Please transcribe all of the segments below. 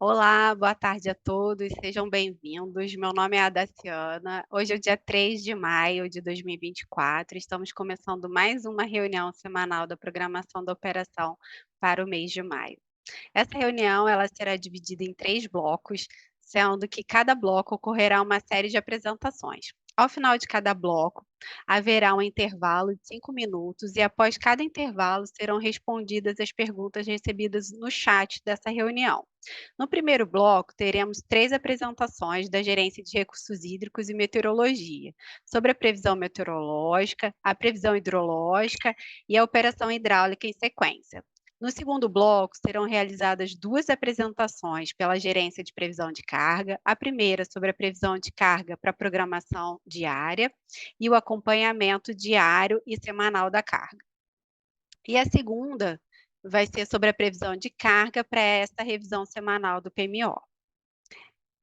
Olá, boa tarde a todos, sejam bem-vindos. Meu nome é Adaciana. Hoje é o dia 3 de maio de 2024. Estamos começando mais uma reunião semanal da programação da operação para o mês de maio. Essa reunião ela será dividida em 3 blocos, sendo que cada bloco ocorrerá uma série de apresentações. Ao final de cada bloco, haverá um intervalo de 5 minutos e após cada intervalo serão respondidas as perguntas recebidas no chat dessa reunião. No primeiro bloco, teremos 3 apresentações da Gerência de Recursos Hídricos e Meteorologia, sobre a previsão meteorológica, a previsão hidrológica e a operação hidráulica em sequência. No segundo bloco, serão realizadas 2 apresentações pela Gerência de Previsão de Carga, a primeira sobre a previsão de carga para a programação diária e o acompanhamento diário e semanal da carga. E a segunda vai ser sobre a previsão de carga para essa revisão semanal do PMO.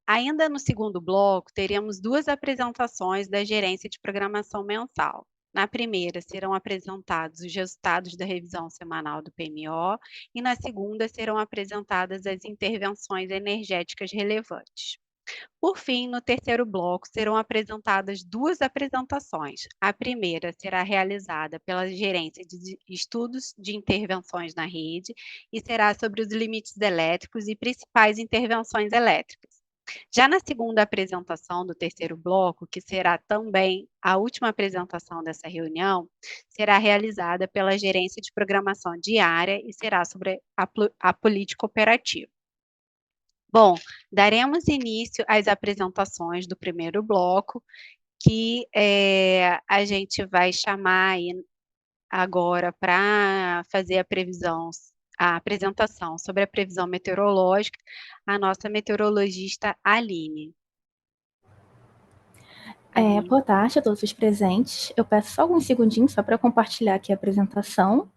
Ainda no segundo bloco, teremos 2 apresentações da Gerência de Programação Mensal. Na primeira, serão apresentados os resultados da revisão semanal do PMO e na segunda serão apresentadas as intervenções energéticas relevantes. Por fim, no terceiro bloco, serão apresentadas 2 apresentações. A primeira será realizada pela Gerência de Estudos de Intervenções na Rede e será sobre os limites elétricos e principais intervenções elétricas. Já na segunda apresentação do terceiro bloco, que será também a última apresentação dessa reunião, será realizada pela Gerência de Programação Diária e será sobre a política operativa. Bom, daremos início às apresentações do primeiro bloco, que a gente vai chamar aí agora para fazer a apresentação sobre a previsão meteorológica, a nossa meteorologista Aline. Boa tarde a todos os presentes. Eu peço só alguns segundinhos só para compartilhar aqui a apresentação.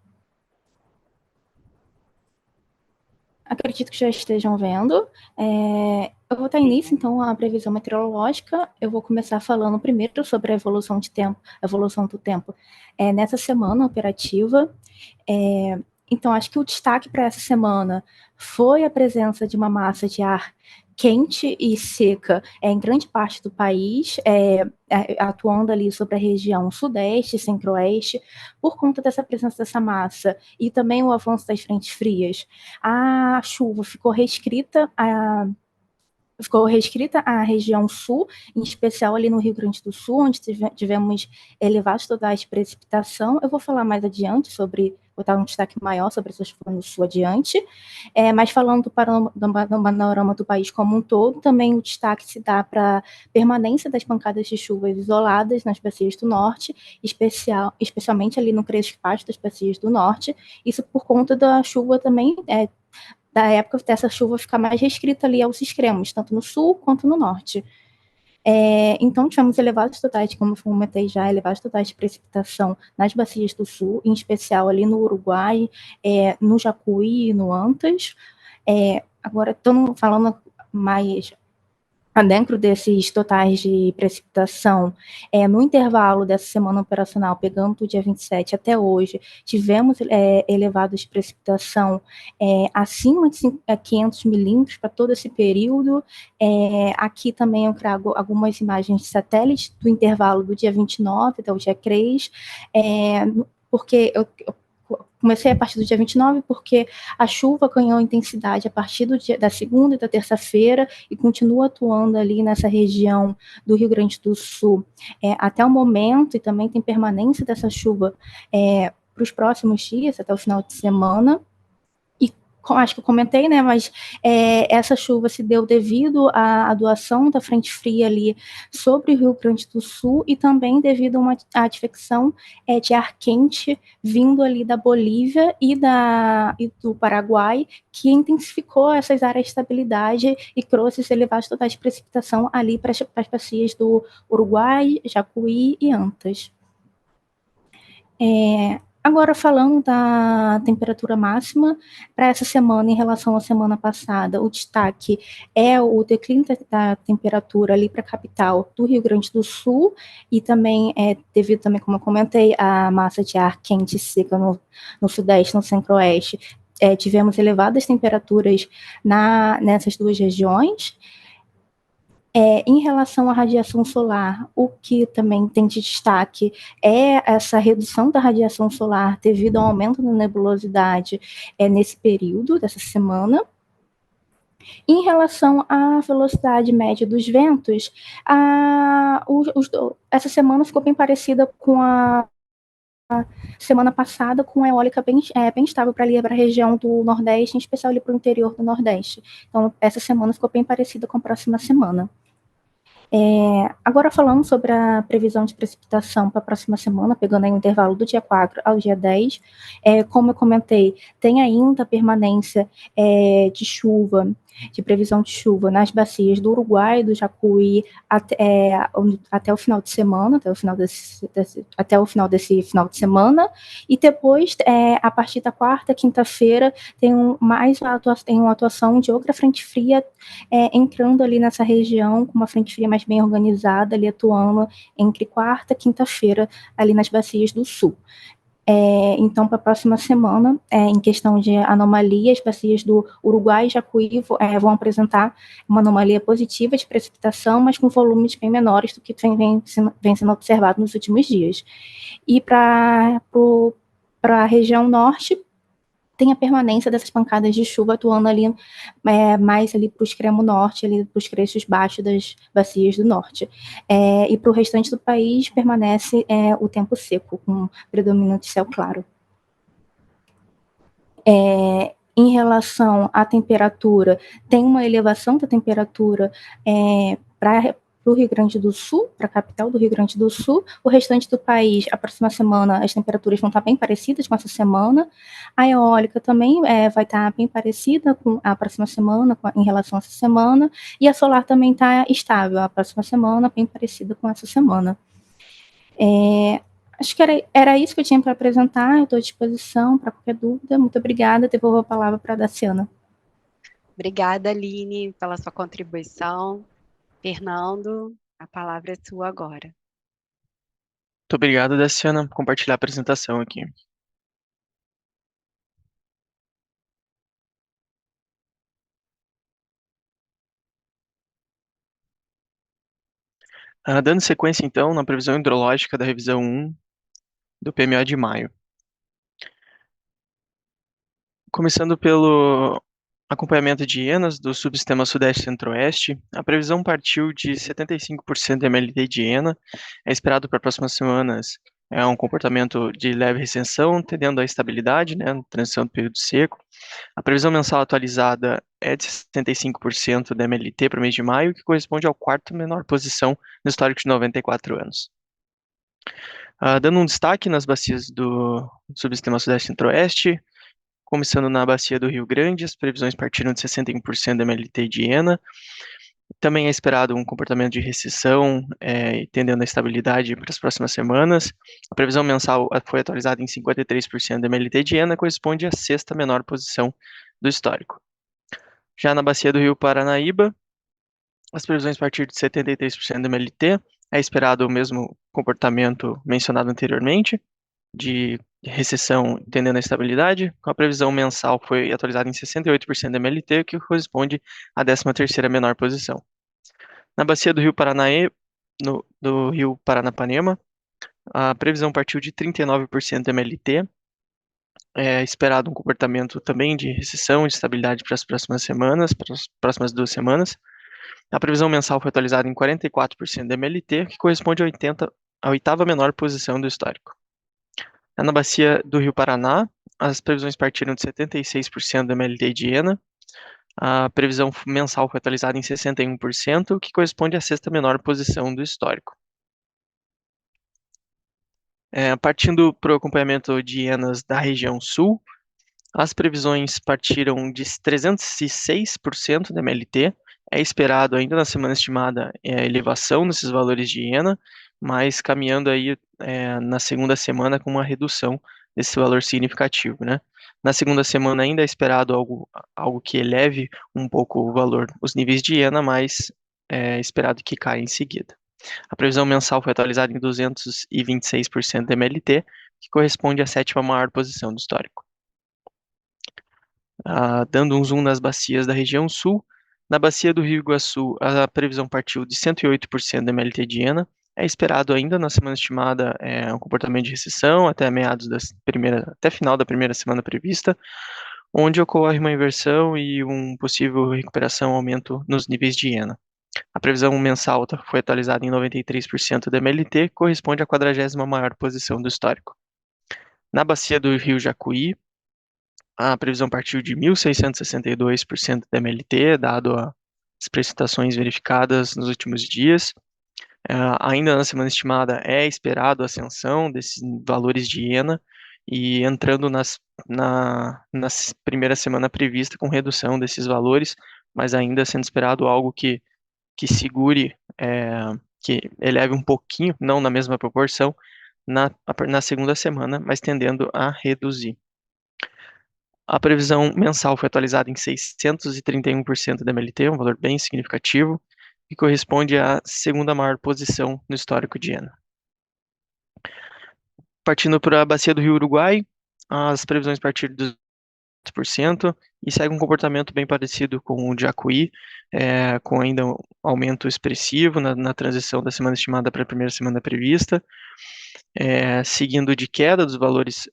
Acredito que já estejam vendo. Eu vou dar início, então, à previsão meteorológica. Eu vou começar falando primeiro sobre a evolução do tempo nessa semana operativa. Então, acho que o destaque para essa semana foi a presença de uma massa de ar quente e seca em grande parte do país, atuando ali sobre a região sudeste, centro-oeste, por conta dessa presença dessa massa e também o avanço das frentes frias. A chuva ficou restrita à região sul, em especial ali no Rio Grande do Sul, onde tivemos elevados totais de precipitação. Eu vou falar mais adiante vou dar um destaque maior sobre essa chuva no sul adiante, mas falando do panorama do país como um todo, também o destaque se dá para a permanência das pancadas de chuvas isoladas nas bacias do norte, especialmente ali no Crespo das bacias do norte, isso por conta da chuva também, da época dessa chuva ficar mais restrita ali aos extremos, tanto no sul quanto no norte. Então, tivemos elevados totais, como eu comentei já, elevados totais de precipitação nas bacias do sul, em especial ali no Uruguai, no Jacuí e no Antas. Agora, estamos falando mais dentro desses totais de precipitação, no intervalo dessa semana operacional, pegando do dia 27 até hoje, tivemos elevados de precipitação acima de 500 milímetros para todo esse período. Aqui também eu trago algumas imagens de satélite do intervalo do dia 29 até o dia 3, porque eu comecei a partir do dia 29, porque a chuva ganhou intensidade a partir da segunda e da terça-feira e continua atuando ali nessa região do Rio Grande do Sul até o momento, e também tem permanência dessa chuva para os próximos dias, até o final de semana. Acho que eu comentei, né, mas essa chuva se deu devido à atuação da frente fria ali sobre o Rio Grande do Sul e também devido a uma advecção de ar quente vindo ali da Bolívia e do Paraguai, que intensificou essas áreas de estabilidade e trouxe esses elevados totais de precipitação ali para as bacias do Uruguai, Jacuí e Antas. Agora, falando da temperatura máxima para essa semana em relação à semana passada, o destaque é o declínio da temperatura ali para a capital do Rio Grande do Sul e também devido também, como eu comentei, à massa de ar quente e seca no sudeste, no centro-oeste. tivemos elevadas temperaturas nessas duas regiões. Em relação à radiação solar, o que também tem de destaque é essa redução da radiação solar devido ao aumento da nebulosidade nesse período, dessa semana. Em relação à velocidade média dos ventos, essa semana ficou bem parecida com a semana passada, com a eólica bem estável para a região do Nordeste, em especial ali para o interior do Nordeste. Então, essa semana ficou bem parecida com a próxima semana. Agora falando sobre a previsão de precipitação para a próxima semana, pegando aí o intervalo do dia 4 ao dia 10, como eu comentei, tem ainda a permanência de chuva, de previsão de chuva nas bacias do Uruguai, do Jacuí, até o final de semana, até o final desse final de semana, e depois, a partir da quarta, quinta-feira, tem uma atuação de outra frente fria entrando ali nessa região, com uma frente fria mais bem organizada, ali atuando entre quarta e quinta-feira, ali nas bacias do sul. Então, para a próxima semana, em questão de anomalia, as bacias do Uruguai e Jacuí vão apresentar uma anomalia positiva de precipitação, mas com volumes bem menores do que vem sendo observado nos últimos dias. E para a região norte, tem a permanência dessas pancadas de chuva atuando ali mais ali para o extremo norte, ali para os trechos baixos das bacias do norte. E para o restante do país permanece o tempo seco, com predominante céu claro. Em relação à temperatura, tem uma elevação da temperatura para o Rio Grande do Sul, para a capital do Rio Grande do Sul. O restante do país, a próxima semana, as temperaturas vão estar bem parecidas com essa semana. A eólica também vai estar bem parecida com a próxima semana, em relação a essa semana. E a solar também está estável, a próxima semana, bem parecida com essa semana. Acho que era isso que eu tinha para apresentar. Eu estou à disposição para qualquer dúvida. Muito obrigada. Devolvo a palavra para a Daciana. Obrigada, Aline, pela sua contribuição. Fernando, a palavra é sua agora. Muito obrigado, Daciana, por compartilhar a apresentação aqui. Dando sequência, então, na previsão hidrológica da revisão 1 do PMO de maio. Começando pelo acompanhamento de hienas do subsistema Sudeste Centro-Oeste, a previsão partiu de 75% de MLT de hiena. É esperado para as próximas semanas um comportamento de leve recessão, tendendo à estabilidade, né, na transição do período seco. A previsão mensal atualizada é de 75% da MLT para o mês de maio, que corresponde ao quarto menor posição no histórico de 94 anos. Dando um destaque nas bacias do subsistema Sudeste Centro-Oeste, começando na bacia do Rio Grande, as previsões partiram de 61% da MLT de hiena. Também é esperado um comportamento de recessão, tendendo à estabilidade para as próximas semanas. A previsão mensal foi atualizada em 53% da MLT de hiena, corresponde à sexta menor posição do histórico. Já na bacia do Rio Paranaíba, as previsões partiram de 73% da MLT. É esperado o mesmo comportamento mencionado anteriormente, de recessão tendendo à estabilidade. A previsão mensal foi atualizada em 68% da MLT, que corresponde à 13ª menor posição. Na bacia do Rio Paranaí, do Rio Paranapanema, a previsão partiu de 39% da MLT. É esperado um comportamento também de recessão e de estabilidade para as próximas semanas, para as próximas 2 semanas. A previsão mensal foi atualizada em 44% da MLT, que corresponde à 8ª menor posição do histórico. Na bacia do Rio Paraná, as previsões partiram de 76% da MLT de hiena. A previsão mensal foi atualizada em 61%, que corresponde à sexta menor posição do histórico. Partindo para o acompanhamento de hienas da região sul, as previsões partiram de 306% da MLT. É esperado ainda na semana estimada elevação nesses valores de hiena, mas caminhando aí na segunda semana com uma redução desse valor significativo, né? Na segunda semana ainda é esperado algo que eleve um pouco o valor, os níveis de hiena, mas é esperado que caia em seguida. A previsão mensal foi atualizada em 226% da MLT, que corresponde à 7ª maior posição do histórico. Dando um zoom nas bacias da região sul, na bacia do Rio Iguaçu, a previsão partiu de 108% da MLT de Iena. É esperado ainda na semana estimada um comportamento de recessão até final da primeira semana prevista, onde ocorre uma inversão e um possível recuperação, aumento nos níveis de Iena. A previsão mensal foi atualizada em 93% da MLT, que corresponde à 40ª maior posição do histórico. Na bacia do Rio Jacuí, a previsão partiu de 1.662% da MLT, dado as precipitações verificadas nos últimos dias. Ainda na semana estimada é esperado a ascensão desses valores de Iena e entrando na primeira semana prevista com redução desses valores, mas ainda sendo esperado algo que segure, que eleve um pouquinho, não na mesma proporção, na segunda semana, mas tendendo a reduzir. A previsão mensal foi atualizada em 631% da MLT, um valor bem significativo, e corresponde à segunda maior posição no histórico de Iena. Partindo para a bacia do Rio Uruguai, as previsões partiram dos 2% e segue um comportamento bem parecido com o de Jacuí, com ainda um aumento expressivo na transição da semana estimada para a primeira semana prevista, seguindo de queda dos valores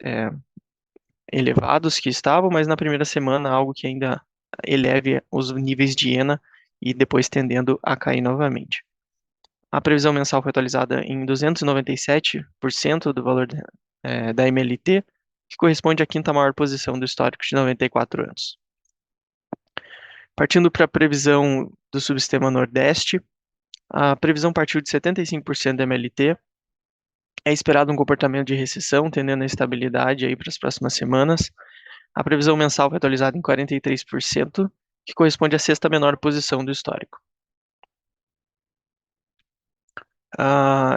elevados que estavam, mas na primeira semana algo que ainda eleve os níveis de Iena e depois tendendo a cair novamente. A previsão mensal foi atualizada em 297% do valor da MLT, que corresponde à quinta maior posição do histórico de 94 anos. Partindo para a previsão do subsistema Nordeste, a previsão partiu de 75% da MLT. É esperado um comportamento de recessão, tendendo a estabilidade aí para as próximas semanas. A previsão mensal foi atualizada em 43%, que corresponde à sexta menor posição do histórico.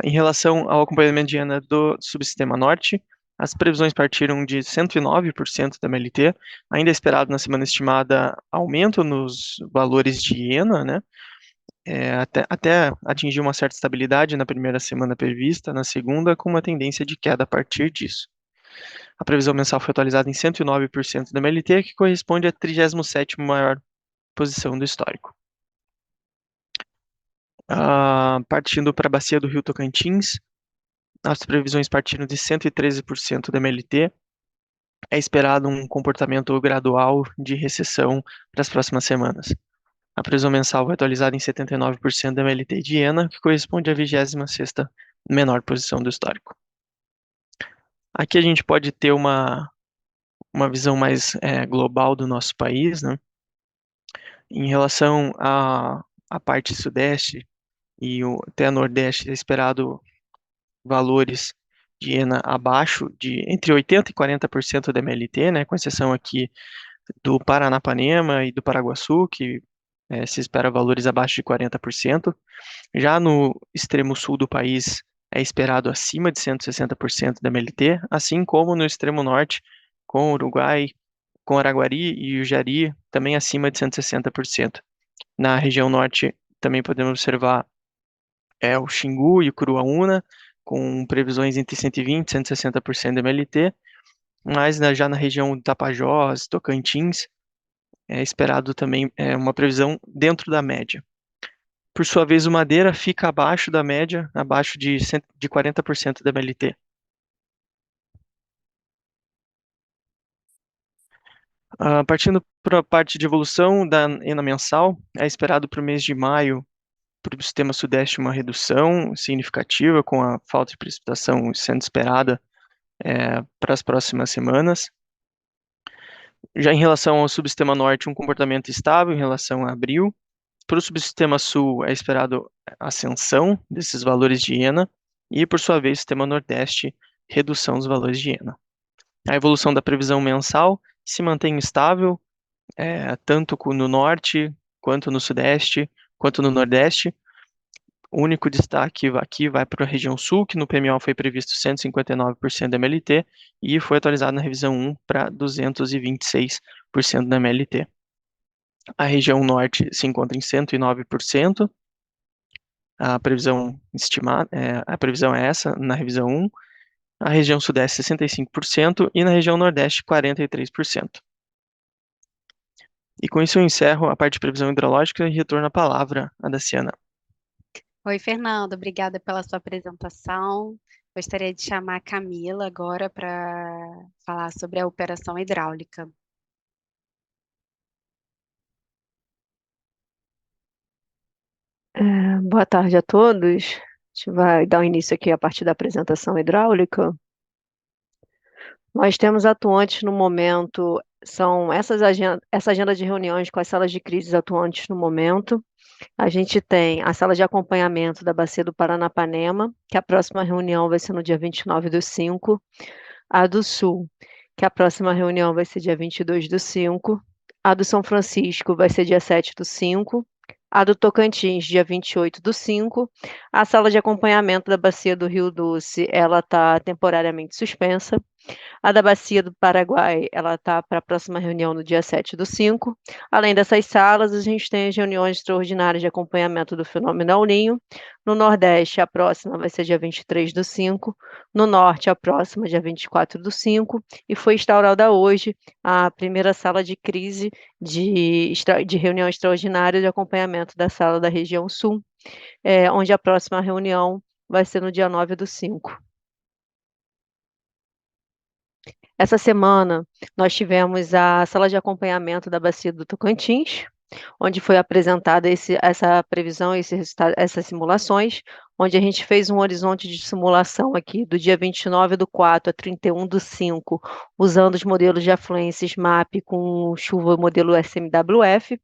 Em relação ao acompanhamento de Iena do subsistema Norte, as previsões partiram de 109% da MLT, ainda é esperado na semana estimada aumento nos valores de Iena, né? Até atingir uma certa estabilidade na primeira semana prevista, na segunda, com uma tendência de queda a partir disso. A previsão mensal foi atualizada em 109% da MLT, que corresponde à 37ª maior posição do histórico. Partindo para a bacia do Rio Tocantins, as previsões partiram de 113% da MLT. É esperado um comportamento gradual de recessão para as próximas semanas. A previsão mensal foi atualizada em 79% da MLT de Iena, que corresponde à 26ª menor posição do histórico. Aqui a gente pode ter uma visão mais global do nosso país, né? Em relação à parte sudeste e até nordeste, é esperado valores de Iena abaixo de entre 80% e 40% da MLT, né? Com exceção aqui do Paranapanema e do Paraguaçu, que se espera valores abaixo de 40%. Já no extremo sul do país é esperado acima de 160% da MLT, assim como no extremo norte, com Uruguai, com Araguari e Ujari, também acima de 160%. Na região norte também podemos observar o Xingu e o Curuaúna, com previsões entre 120% e 160% da MLT, mas já na região do Tapajós, Tocantins, é esperado também uma previsão dentro da média. Por sua vez, o Madeira fica abaixo da média, abaixo de 40% da MLT. Partindo para a parte de evolução da Iena mensal, é esperado para o mês de maio, para o sistema sudeste, uma redução significativa, com a falta de precipitação sendo esperada para as próximas semanas. Já em relação ao subsistema norte, um comportamento estável em relação a abril. Para o subsistema sul, é esperado ascensão desses valores de Iena, e, por sua vez, o sistema nordeste, redução dos valores de Iena. A evolução da previsão mensal se mantém estável, tanto no norte, quanto no sudeste, quanto no nordeste. O único destaque aqui vai para a região sul, que no PMO foi previsto 159% da MLT e foi atualizado na revisão 1 para 226% da MLT. A região norte se encontra em 109%. A previsão é essa na revisão 1. A região sudeste 65% e na região nordeste 43%. E com isso eu encerro a parte de previsão hidrológica e retorno a palavra à Daciana. Oi, Fernando, obrigada pela sua apresentação. Gostaria de chamar a Camila agora para falar sobre a operação hidráulica. Boa tarde a todos. A gente vai dar início aqui a partir da apresentação hidráulica. Nós temos atuantes no momento, são essa agenda de reuniões com as salas de crises atuantes no momento. A gente tem a sala de acompanhamento da Bacia do Paranapanema, que a próxima reunião vai ser no dia 29/5. A do Sul, que a próxima reunião vai ser dia 22/5. A do São Francisco vai ser dia 7/5. A do Tocantins, dia 28/5. A sala de acompanhamento da Bacia do Rio Doce, ela está temporariamente suspensa. A da Bacia do Paraguai, ela está para a próxima reunião no dia 7/5. Além dessas salas, a gente tem as reuniões extraordinárias de acompanhamento do fenômeno El Niño. No Nordeste, a próxima vai ser dia 23/5. No Norte, a próxima, dia 24/5. E foi instaurada hoje a primeira sala de crise de reunião extraordinária de acompanhamento da sala da região Sul, onde a próxima reunião vai ser no dia 9/5. Essa semana, nós tivemos a sala de acompanhamento da Bacia do Tocantins, onde foi apresentada essa previsão, essas simulações, onde a gente fez um horizonte de simulação aqui do dia 29/4 a 31/5, usando os modelos de afluência SMAP com chuva modelo SMWF,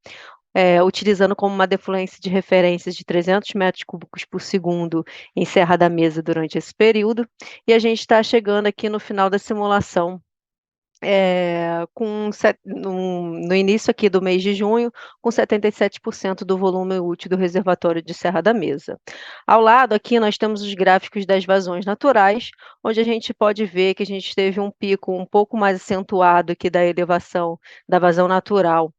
utilizando como uma defluência de referência de 300 metros cúbicos por segundo em Serra da Mesa durante esse período, e a gente está chegando aqui no final da simulação, no início aqui do mês de junho, com 77% do volume útil do reservatório de Serra da Mesa. Ao lado aqui nós temos os gráficos das vazões naturais, onde a gente pode ver que a gente teve um pico um pouco mais acentuado aqui da elevação da vazão natural,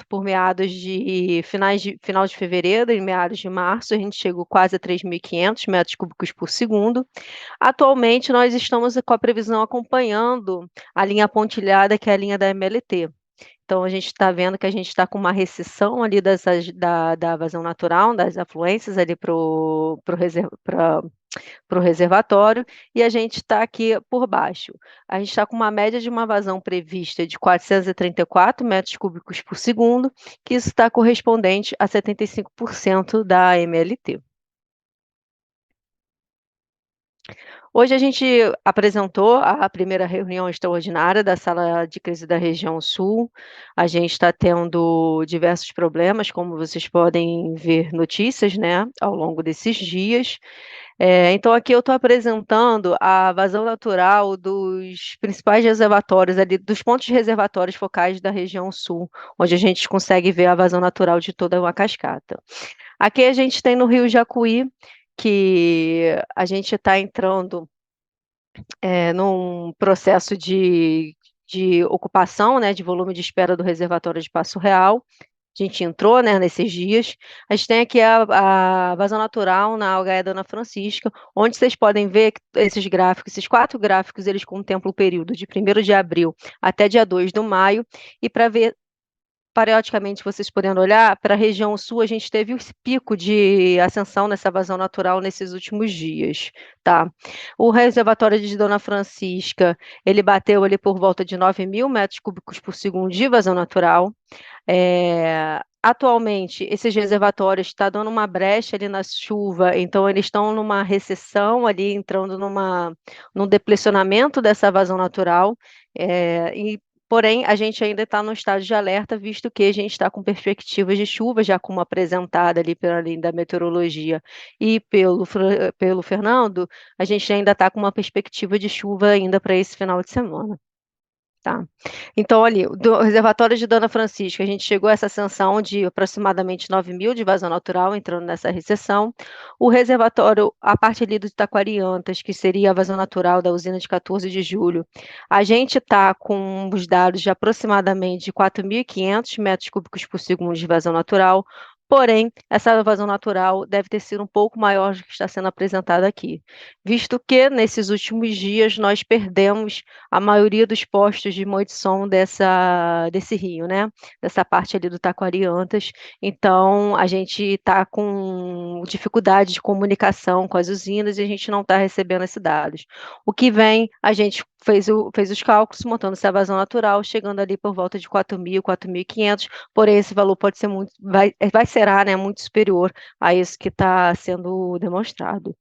por meados de final de fevereiro e meados de março, a gente chegou quase a 3.500 metros cúbicos por segundo. Atualmente, nós estamos com a previsão acompanhando a linha pontilhada, que é a linha da MLT. Então, a gente está vendo que a gente está com uma recessão ali da vazão natural, das afluências ali para o reservatório, e a gente está aqui por baixo. A gente está com uma média de uma vazão prevista de 434 metros cúbicos por segundo, que isso está correspondente a 75% da MLT. Hoje a gente apresentou a primeira reunião extraordinária da sala de crise da região Sul. A gente está tendo diversos problemas, como vocês podem ver notícias, né, ao longo desses dias. Então aqui eu estou apresentando a vazão natural dos principais reservatórios ali, dos pontos reservatórios focais da região Sul, onde a gente consegue ver a vazão natural de toda uma cascata. Aqui a gente tem no Rio Jacuí, que a gente está entrando num processo de ocupação, né, de volume de espera do reservatório de Passo Real. A gente entrou, né, nesses dias. A gente tem aqui a vazão natural na Algaia Dona Francisca, onde vocês podem ver que esses gráficos, esses 4 gráficos, eles contemplam o período de 1º de abril até dia 2 de maio, e para ver periodicamente vocês podendo olhar, para a região sul, a gente teve esse pico de ascensão nessa vazão natural nesses últimos dias, tá? O reservatório de Dona Francisca, ele bateu ali por volta de 9.000 metros cúbicos por segundo de vazão natural. Atualmente, esses reservatórios estão dando uma brecha ali na chuva, então eles estão numa recessão ali, entrando num deplecionamento dessa vazão natural, porém, a gente ainda está no estágio de alerta, visto que a gente está com perspectivas de chuva, já como apresentada ali pela linha da meteorologia e pelo Fernando, a gente ainda está com uma perspectiva de chuva ainda para esse final de semana. Tá. Então, ali, do reservatório de Dona Francisca, a gente chegou a essa ascensão de aproximadamente 9.000 de vazão natural, entrando nessa recessão. O reservatório, a parte ali do Taquariantas, que seria a vazão natural da usina de 14 de julho, a gente está com os dados de aproximadamente 4.500 metros cúbicos por segundo de vazão natural. Porém, essa vazão natural deve ter sido um pouco maior do que está sendo apresentada aqui, visto que nesses últimos dias nós perdemos a maioria dos postos de medição desse rio, né? Dessa parte ali do Taquariantas. Então, a gente está com dificuldade de comunicação com as usinas e a gente não está recebendo esses dados. O que vem, a gente fez os cálculos, montando essa vazão natural, chegando ali por volta de 4.000, 4.500, porém esse valor pode ser será, né, muito superior a isso que está sendo demonstrado.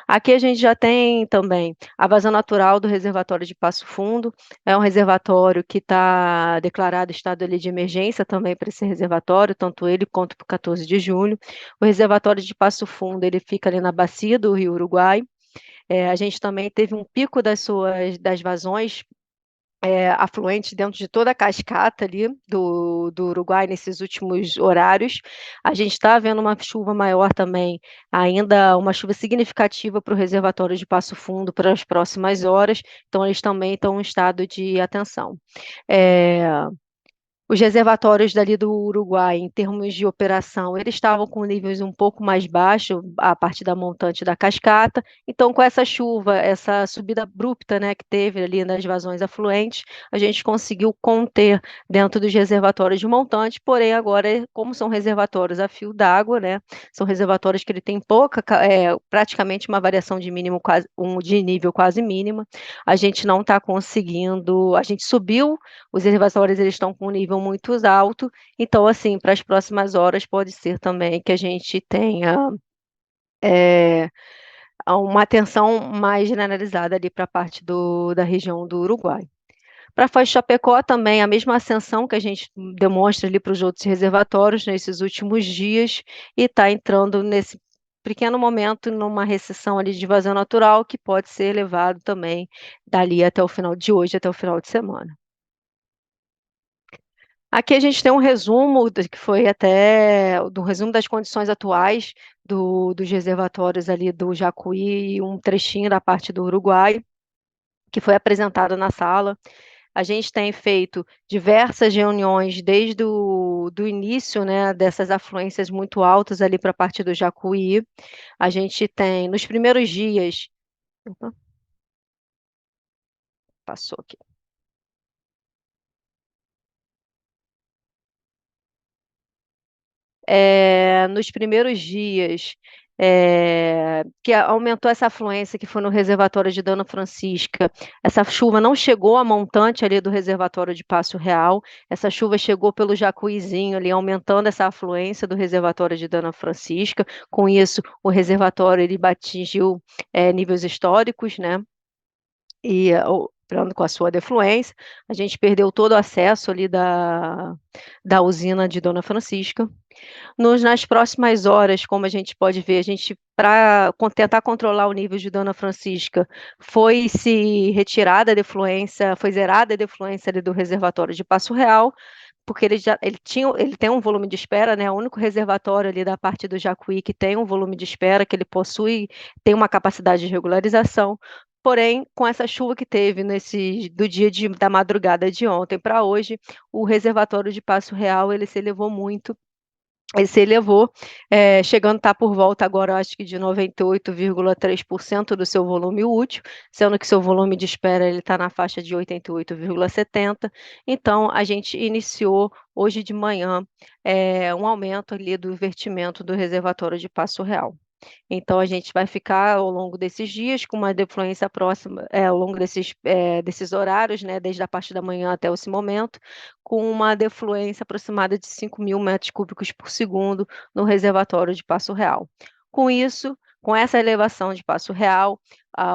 Aqui a gente já tem também a vazão natural do reservatório de Passo Fundo, é um reservatório que está declarado estado ali de emergência também para esse reservatório, tanto ele quanto para o 14 de junho. O reservatório de Passo Fundo, ele fica ali na bacia do Rio Uruguai. A gente também teve um pico das vazões afluentes dentro de toda a cascata ali do Uruguai nesses últimos horários. A gente está vendo uma chuva maior também, ainda uma chuva significativa para o reservatório de Passo Fundo para as próximas horas, então eles também estão em estado de atenção. Os reservatórios dali do Uruguai, em termos de operação, eles estavam com níveis um pouco mais baixos, a partir da montante da cascata. Então, com essa chuva, essa subida abrupta, né, que teve ali nas vazões afluentes, a gente conseguiu conter dentro dos reservatórios de montante, porém agora, como são reservatórios a fio d'água, né, são reservatórios que ele tem praticamente uma variação de mínimo de nível quase mínima, a gente não está conseguindo, a gente subiu, os reservatórios eles estão com um nível muito alto, então, assim, para as próximas horas pode ser também que a gente tenha uma atenção mais generalizada ali para a parte da região do Uruguai. Para Foz de Chapecó também, a mesma ascensão que a gente demonstra ali para os outros reservatórios nesses últimos dias, e está entrando nesse pequeno momento numa recessão ali de vazão natural, que pode ser elevado também dali até o final de hoje, até o final de semana. Aqui a gente tem um resumo, que foi até do resumo das condições atuais dos reservatórios ali do Jacuí e um trechinho da parte do Uruguai, que foi apresentado na sala. A gente tem feito diversas reuniões desde do início, né, dessas afluências muito altas ali para a parte do Jacuí. A gente tem, nos primeiros dias... Opa, passou aqui. Nos primeiros dias, que aumentou essa afluência, que foi no reservatório de Dona Francisca, essa chuva não chegou a montante ali do reservatório de Passo Real, essa chuva chegou pelo Jacuizinho ali, aumentando essa afluência do reservatório de Dona Francisca. Com isso, o reservatório ele atingiu níveis históricos, né? E com a sua defluência, a gente perdeu todo o acesso ali da usina de Dona Francisca. Nas próximas horas, como a gente pode ver, a gente, para tentar controlar o nível de Dona Francisca, foi se retirada a defluência, foi zerada a defluência ali do reservatório de Passo Real, porque ele tem um volume de espera, né? O único reservatório ali da parte do Jacuí que tem um volume de espera, que ele tem uma capacidade de regularização. Porém, com essa chuva que teve da madrugada de ontem para hoje, o reservatório de Passo Real ele se elevou muito. Ele se elevou, chegando a estar por volta agora, acho que de 98,3% do seu volume útil, sendo que seu volume de espera ele está na faixa de 88,70%. Então, a gente iniciou hoje de manhã um aumento ali do vertimento do reservatório de Passo Real. Então, a gente vai ficar ao longo desses dias com uma defluência próxima, ao longo desses horários, né, desde a parte da manhã até esse momento, com uma defluência aproximada de 5.000 metros cúbicos por segundo no reservatório de Passo Real. Com isso, com essa elevação de Passo Real,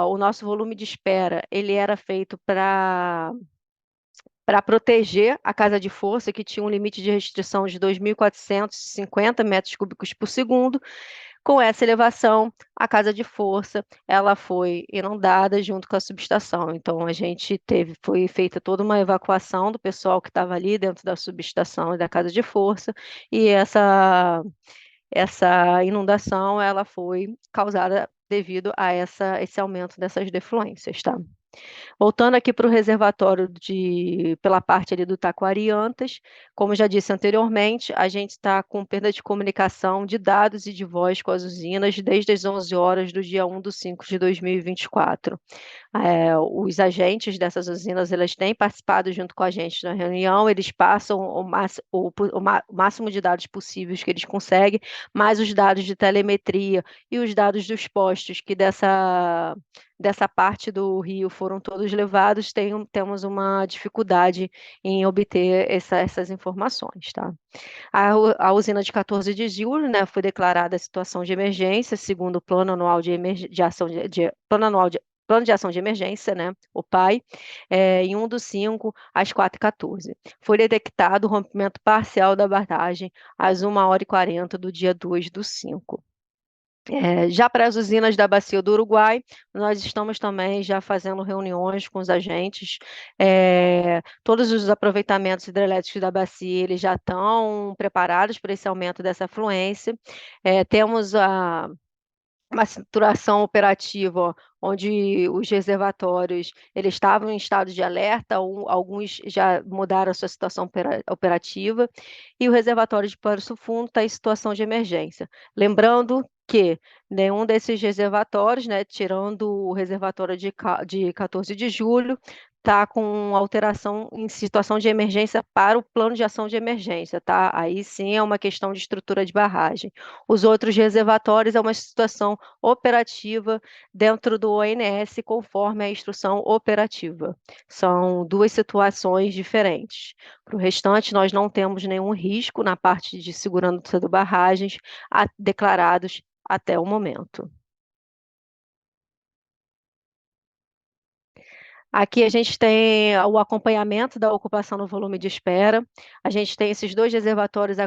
o nosso volume de espera ele era feito para proteger a casa de força, que tinha um limite de restrição de 2.450 metros cúbicos por segundo. Com essa elevação, a casa de força ela foi inundada junto com a subestação. Então, foi feita toda uma evacuação do pessoal que estava ali dentro da subestação e da casa de força, e essa inundação ela foi causada devido a esse aumento dessas defluências, tá? Voltando aqui para o reservatório pela parte ali do Taquariantas, como já disse anteriormente, a gente está com perda de comunicação de dados e de voz com as usinas desde as 11 horas do dia 1/5 de 2024. Os agentes dessas usinas, eles têm participado junto com a gente na reunião, eles passam o máximo de dados possíveis que eles conseguem, mais os dados de telemetria e os dados dos postos que dessa parte do rio foram todos levados, temos uma dificuldade em obter essas informações, tá? A usina de 14 de julho, né, foi declarada situação de emergência, segundo o Plano Anual Plano de Ação de Emergência, né, o PAI, em 1/5, às 4h14. Foi detectado o rompimento parcial da barragem às 1h40 do dia 2/5. Já para as usinas da Bacia do Uruguai, nós estamos também já fazendo reuniões com os agentes. Todos os aproveitamentos hidrelétricos da bacia, eles já estão preparados para esse aumento dessa fluência. Temos uma saturação operativa onde os reservatórios eles estavam em estado de alerta, alguns já mudaram a sua situação operativa, e o reservatório de Passo Fundo está em situação de emergência. Lembrando que nenhum desses reservatórios, né, tirando o reservatório de 14 de julho, está com alteração em situação de emergência para o plano de ação de emergência, tá? Aí sim é uma questão de estrutura de barragem. Os outros reservatórios é uma situação operativa dentro do ONS, conforme a instrução operativa. São duas situações diferentes. Para o restante, nós não temos nenhum risco na parte de segurança de barragens declarados até o momento. Aqui a gente tem o acompanhamento da ocupação no volume de espera. A gente tem esses 2 reservatórios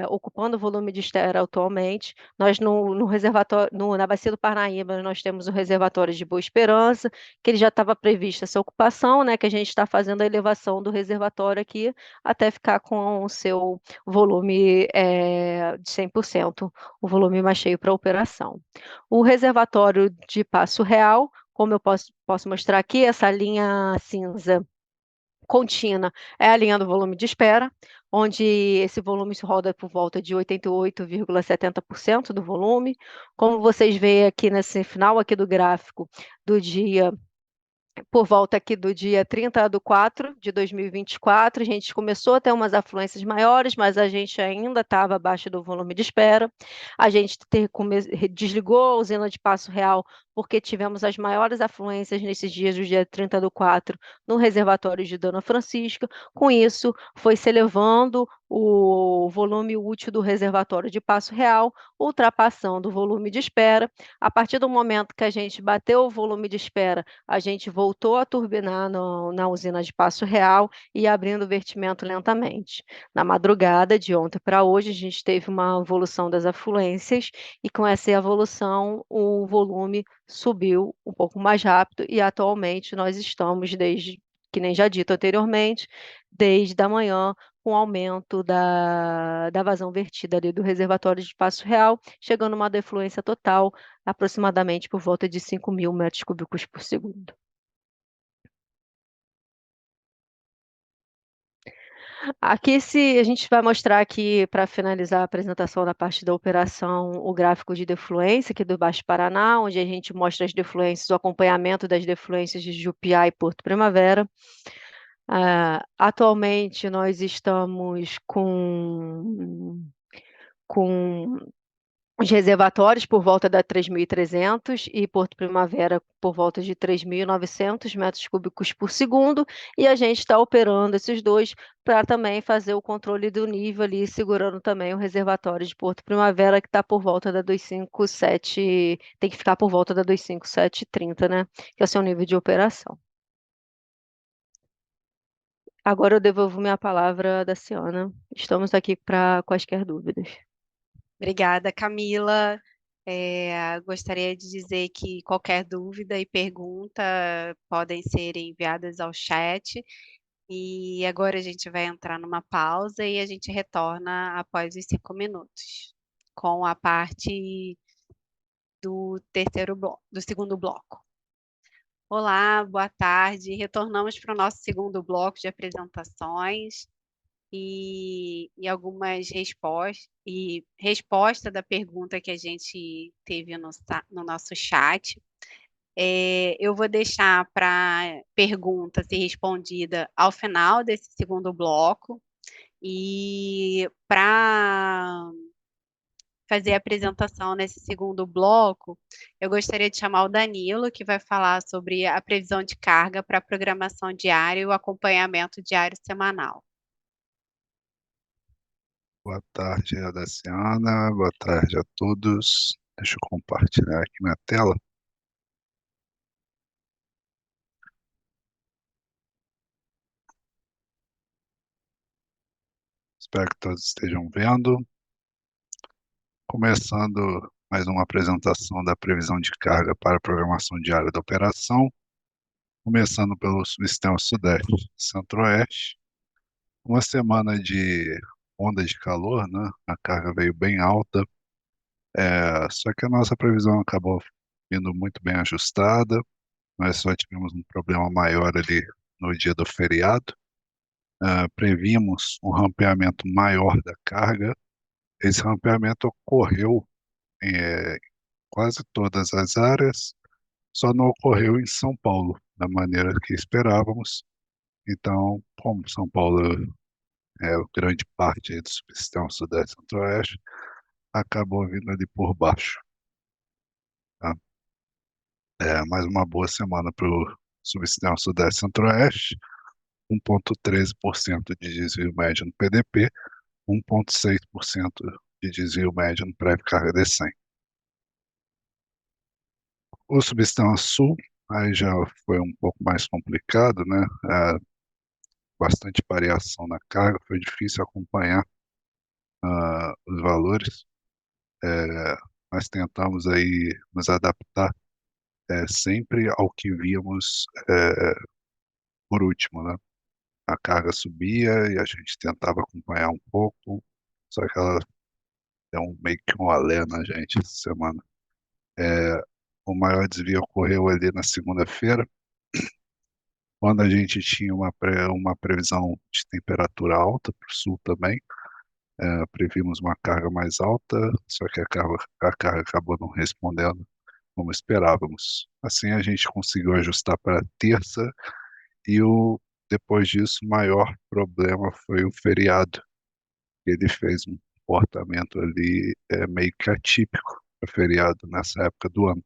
ocupando o volume de espera atualmente. Nós no reservatório na Bacia do Parnaíba, nós temos o reservatório de Boa Esperança, que ele já estava prevista essa ocupação, né, que a gente está fazendo a elevação do reservatório aqui, até ficar com o seu volume, de 100%, o volume mais cheio para a operação. O reservatório de Passo Real, como eu posso mostrar aqui, essa linha cinza contínua é a linha do volume de espera, onde esse volume se roda por volta de 88,70% do volume. Como vocês veem aqui nesse final aqui do gráfico do dia por volta aqui do dia 30/4 de 2024, a gente começou a ter umas afluências maiores, mas a gente ainda estava abaixo do volume de espera. A gente desligou a usina de Passo Real, porque tivemos as maiores afluências nesses dias do dia 30/4 no reservatório de Dona Francisca. Com isso, foi se elevando o volume útil do reservatório de Passo Real, ultrapassando o volume de espera. A partir do momento que a gente bateu o volume de espera, a gente voltou a turbinar na usina de Passo Real e abrindo o vertimento lentamente. Na madrugada de ontem para hoje, a gente teve uma evolução das afluências e com essa evolução o volume subiu um pouco mais rápido e atualmente nós estamos desde, que nem já dito anteriormente, desde a manhã com aumento da vazão vertida ali do reservatório de Passo Real, chegando a uma defluência total aproximadamente por volta de 5.000 metros cúbicos por segundo. Aqui a gente vai mostrar aqui, para finalizar a apresentação da parte da operação, o gráfico de defluência aqui do Baixo Paraná, onde a gente mostra as defluências, o acompanhamento das defluências de Jupiá e Porto Primavera. Atualmente nós estamos com os reservatórios por volta da 3.300 e Porto Primavera por volta de 3.900 metros cúbicos por segundo, e a gente está operando esses dois para também fazer o controle do nível ali, segurando também o reservatório de Porto Primavera, que está por volta da 257, tem que ficar por volta da 257,30, né? Que é o seu nível de operação. Agora eu devolvo minha palavra à Daciana. Estamos aqui para quaisquer dúvidas. Obrigada, Camila. Gostaria de dizer que qualquer dúvida e pergunta podem ser enviadas ao chat. E agora a gente vai entrar numa pausa e a gente retorna após os 5 minutos, com a parte do segundo bloco. Olá, boa tarde. Retornamos para o nosso segundo bloco de apresentações e algumas respostas e resposta da pergunta que a gente teve no nosso chat. Eu vou deixar para pergunta ser respondida ao final desse segundo bloco e para fazer a apresentação nesse segundo bloco, eu gostaria de chamar o Danilo, que vai falar sobre a previsão de carga para a programação diária e o acompanhamento diário semanal. Boa tarde, Adaciana. Boa tarde a todos. Deixa eu compartilhar aqui na tela. Espero que todos estejam vendo. Começando mais uma apresentação da previsão de carga para a programação diária da operação. Começando pelo subsistema Sudeste e Centro-Oeste. Uma semana de onda de calor, né? A carga veio bem alta. Só que a nossa previsão acabou vindo muito bem ajustada. Nós só tivemos um problema maior ali no dia do feriado. Previmos um rampeamento maior da carga. Esse rampeamento ocorreu em quase todas as áreas, só não ocorreu em São Paulo, da maneira que esperávamos. Então, como São Paulo é grande parte aí do subsistema Sudeste e Centro-Oeste, acabou vindo ali por baixo. Tá? Mais uma boa semana para o subsistema Sudeste e Centro-Oeste, 1,13% de desvio médio no PDP, 1,6% de desvio médio no prévio carga de 100. O subsistema Sul, aí já foi um pouco mais complicado, né? Bastante variação na carga, foi difícil acompanhar os valores. Nós tentamos aí nos adaptar sempre ao que víamos por último, né? A carga subia e a gente tentava acompanhar um pouco, só que ela deu meio que um alé na gente essa semana. O maior desvio ocorreu ali na segunda-feira, quando a gente tinha uma previsão de temperatura alta para o sul também. Previmos uma carga mais alta, só que a carga acabou não respondendo como esperávamos. Assim a gente conseguiu ajustar para terça e depois disso o maior problema foi o feriado. Ele fez um comportamento ali meio que atípico para feriado nessa época do ano.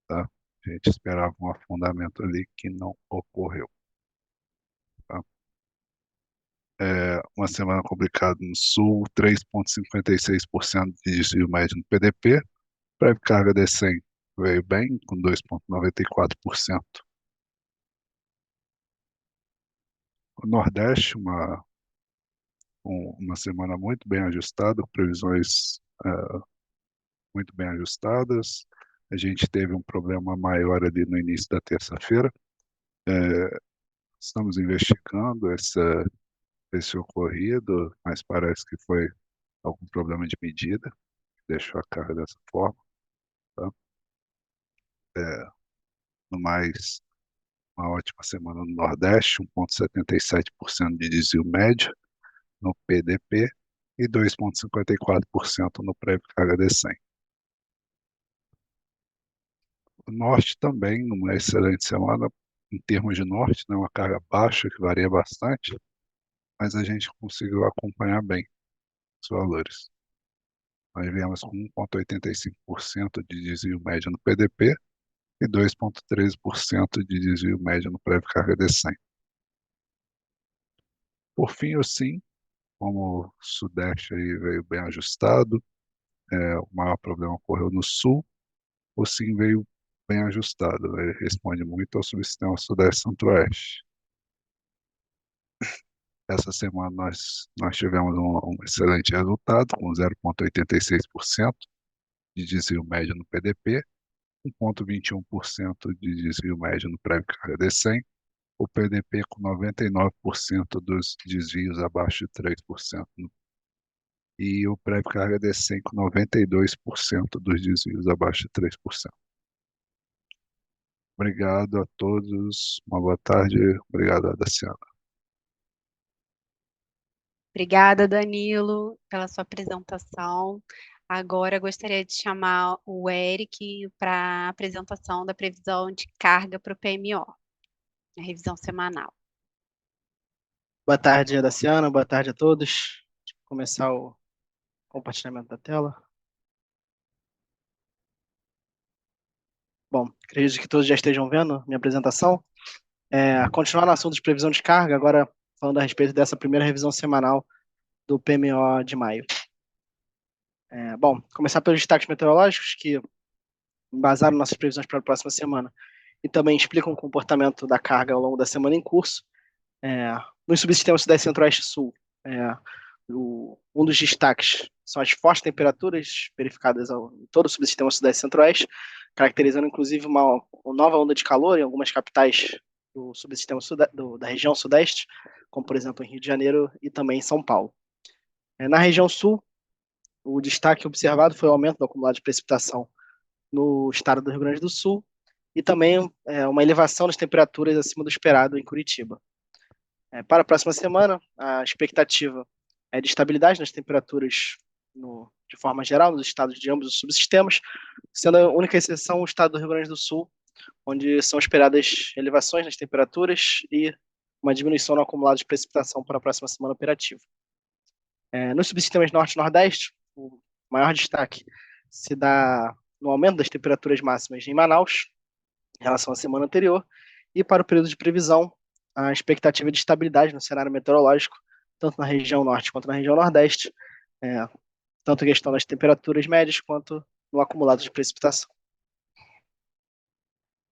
Tá? A gente esperava um afundamento ali que não ocorreu. Tá? Uma semana complicada no Sul, 3,56% de desvio médio no PDP. Prévio carga de 100 veio bem, com 2,94%. O Nordeste, uma semana muito bem ajustada, previsões muito bem ajustadas. A gente teve um problema maior ali no início da terça-feira. Estamos investigando esse ocorrido, mas parece que foi algum problema de medida que deixou a carga dessa forma. Tá? No mais, uma ótima semana no Nordeste, 1,77% de desvio médio no PDP e 2,54% no prévio carga de 100. O Norte também, numa excelente semana, em termos de Norte, né, uma carga baixa que varia bastante, mas a gente conseguiu acompanhar bem os valores. Nós viemos com 1,85% de desvio médio no PDP e 2,13% de desvio médio no prévio carga de 100. Por fim, o SIM, como o Sudeste aí veio bem ajustado, o maior problema ocorreu no Sul, o SIM veio bem ajustado, ele responde muito ao subsistema Sudeste e Centro-Oeste. Essa semana nós tivemos um excelente resultado, com 0,86% de desvio médio no PDP, 1,21% de desvio médio no prévio carga de 100, o PDP com 99% dos desvios abaixo de 3%, e o prévio carga de 100 com 92% dos desvios abaixo de 3%. Obrigado a todos, uma boa tarde, obrigado, Daciana. Obrigada, Danilo, pela sua apresentação. Agora gostaria de chamar o Eric para a apresentação da previsão de carga para o PMO, a revisão semanal. Boa tarde, Daciana. Boa tarde a todos. Vou começar o compartilhamento da tela. Bom, acredito que todos já estejam vendo minha apresentação. Continuar no assunto de previsão de carga, agora falando a respeito dessa primeira revisão semanal do PMO de maio. Bom, começar pelos destaques meteorológicos, que embasaram nossas previsões para a próxima semana e também explicam o comportamento da carga ao longo da semana em curso. Nos subsistemas Sudeste, Centro-Oeste e Sul, um dos destaques são as fortes temperaturas verificadas em todo o subsistema Sudeste e Centro-Oeste, caracterizando inclusive uma nova onda de calor em algumas capitais do subsistema da região Sudeste, como por exemplo em Rio de Janeiro e também em São Paulo. Na região Sul, o destaque observado foi o aumento do acumulado de precipitação no estado do Rio Grande do Sul e também uma elevação das temperaturas acima do esperado em Curitiba. Para a próxima semana, a expectativa é de estabilidade nas temperaturas de forma geral, nos estados de ambos os subsistemas, sendo a única exceção o estado do Rio Grande do Sul, onde são esperadas elevações nas temperaturas e uma diminuição no acumulado de precipitação para a próxima semana operativa. Nos subsistemas Norte e Nordeste, o maior destaque se dá no aumento das temperaturas máximas em Manaus, em relação à semana anterior, e para o período de previsão, a expectativa de estabilidade no cenário meteorológico, tanto na região norte quanto na região nordeste, tanto a questão das temperaturas médias quanto no acumulado de precipitação.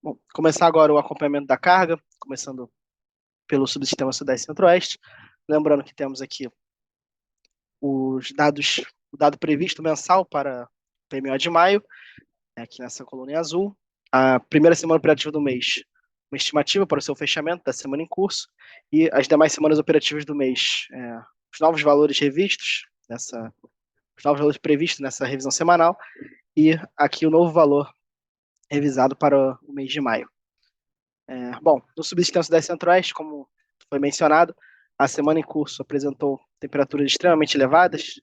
Bom, começar agora o acompanhamento da carga, começando pelo subsistema Sudeste e Centro-Oeste, lembrando que temos aqui o dado previsto mensal para o PMO de maio, aqui nessa coluna em azul, a primeira semana operativa do mês, uma estimativa para o seu fechamento da semana em curso, e as demais semanas operativas do mês, os novos valores revistos, os novos valores previstos nessa revisão semanal, e aqui o novo valor revisado para o mês de maio. Bom, no subsistema Sudeste e Centro-Oeste, como foi mencionado, a semana em curso apresentou temperaturas extremamente elevadas,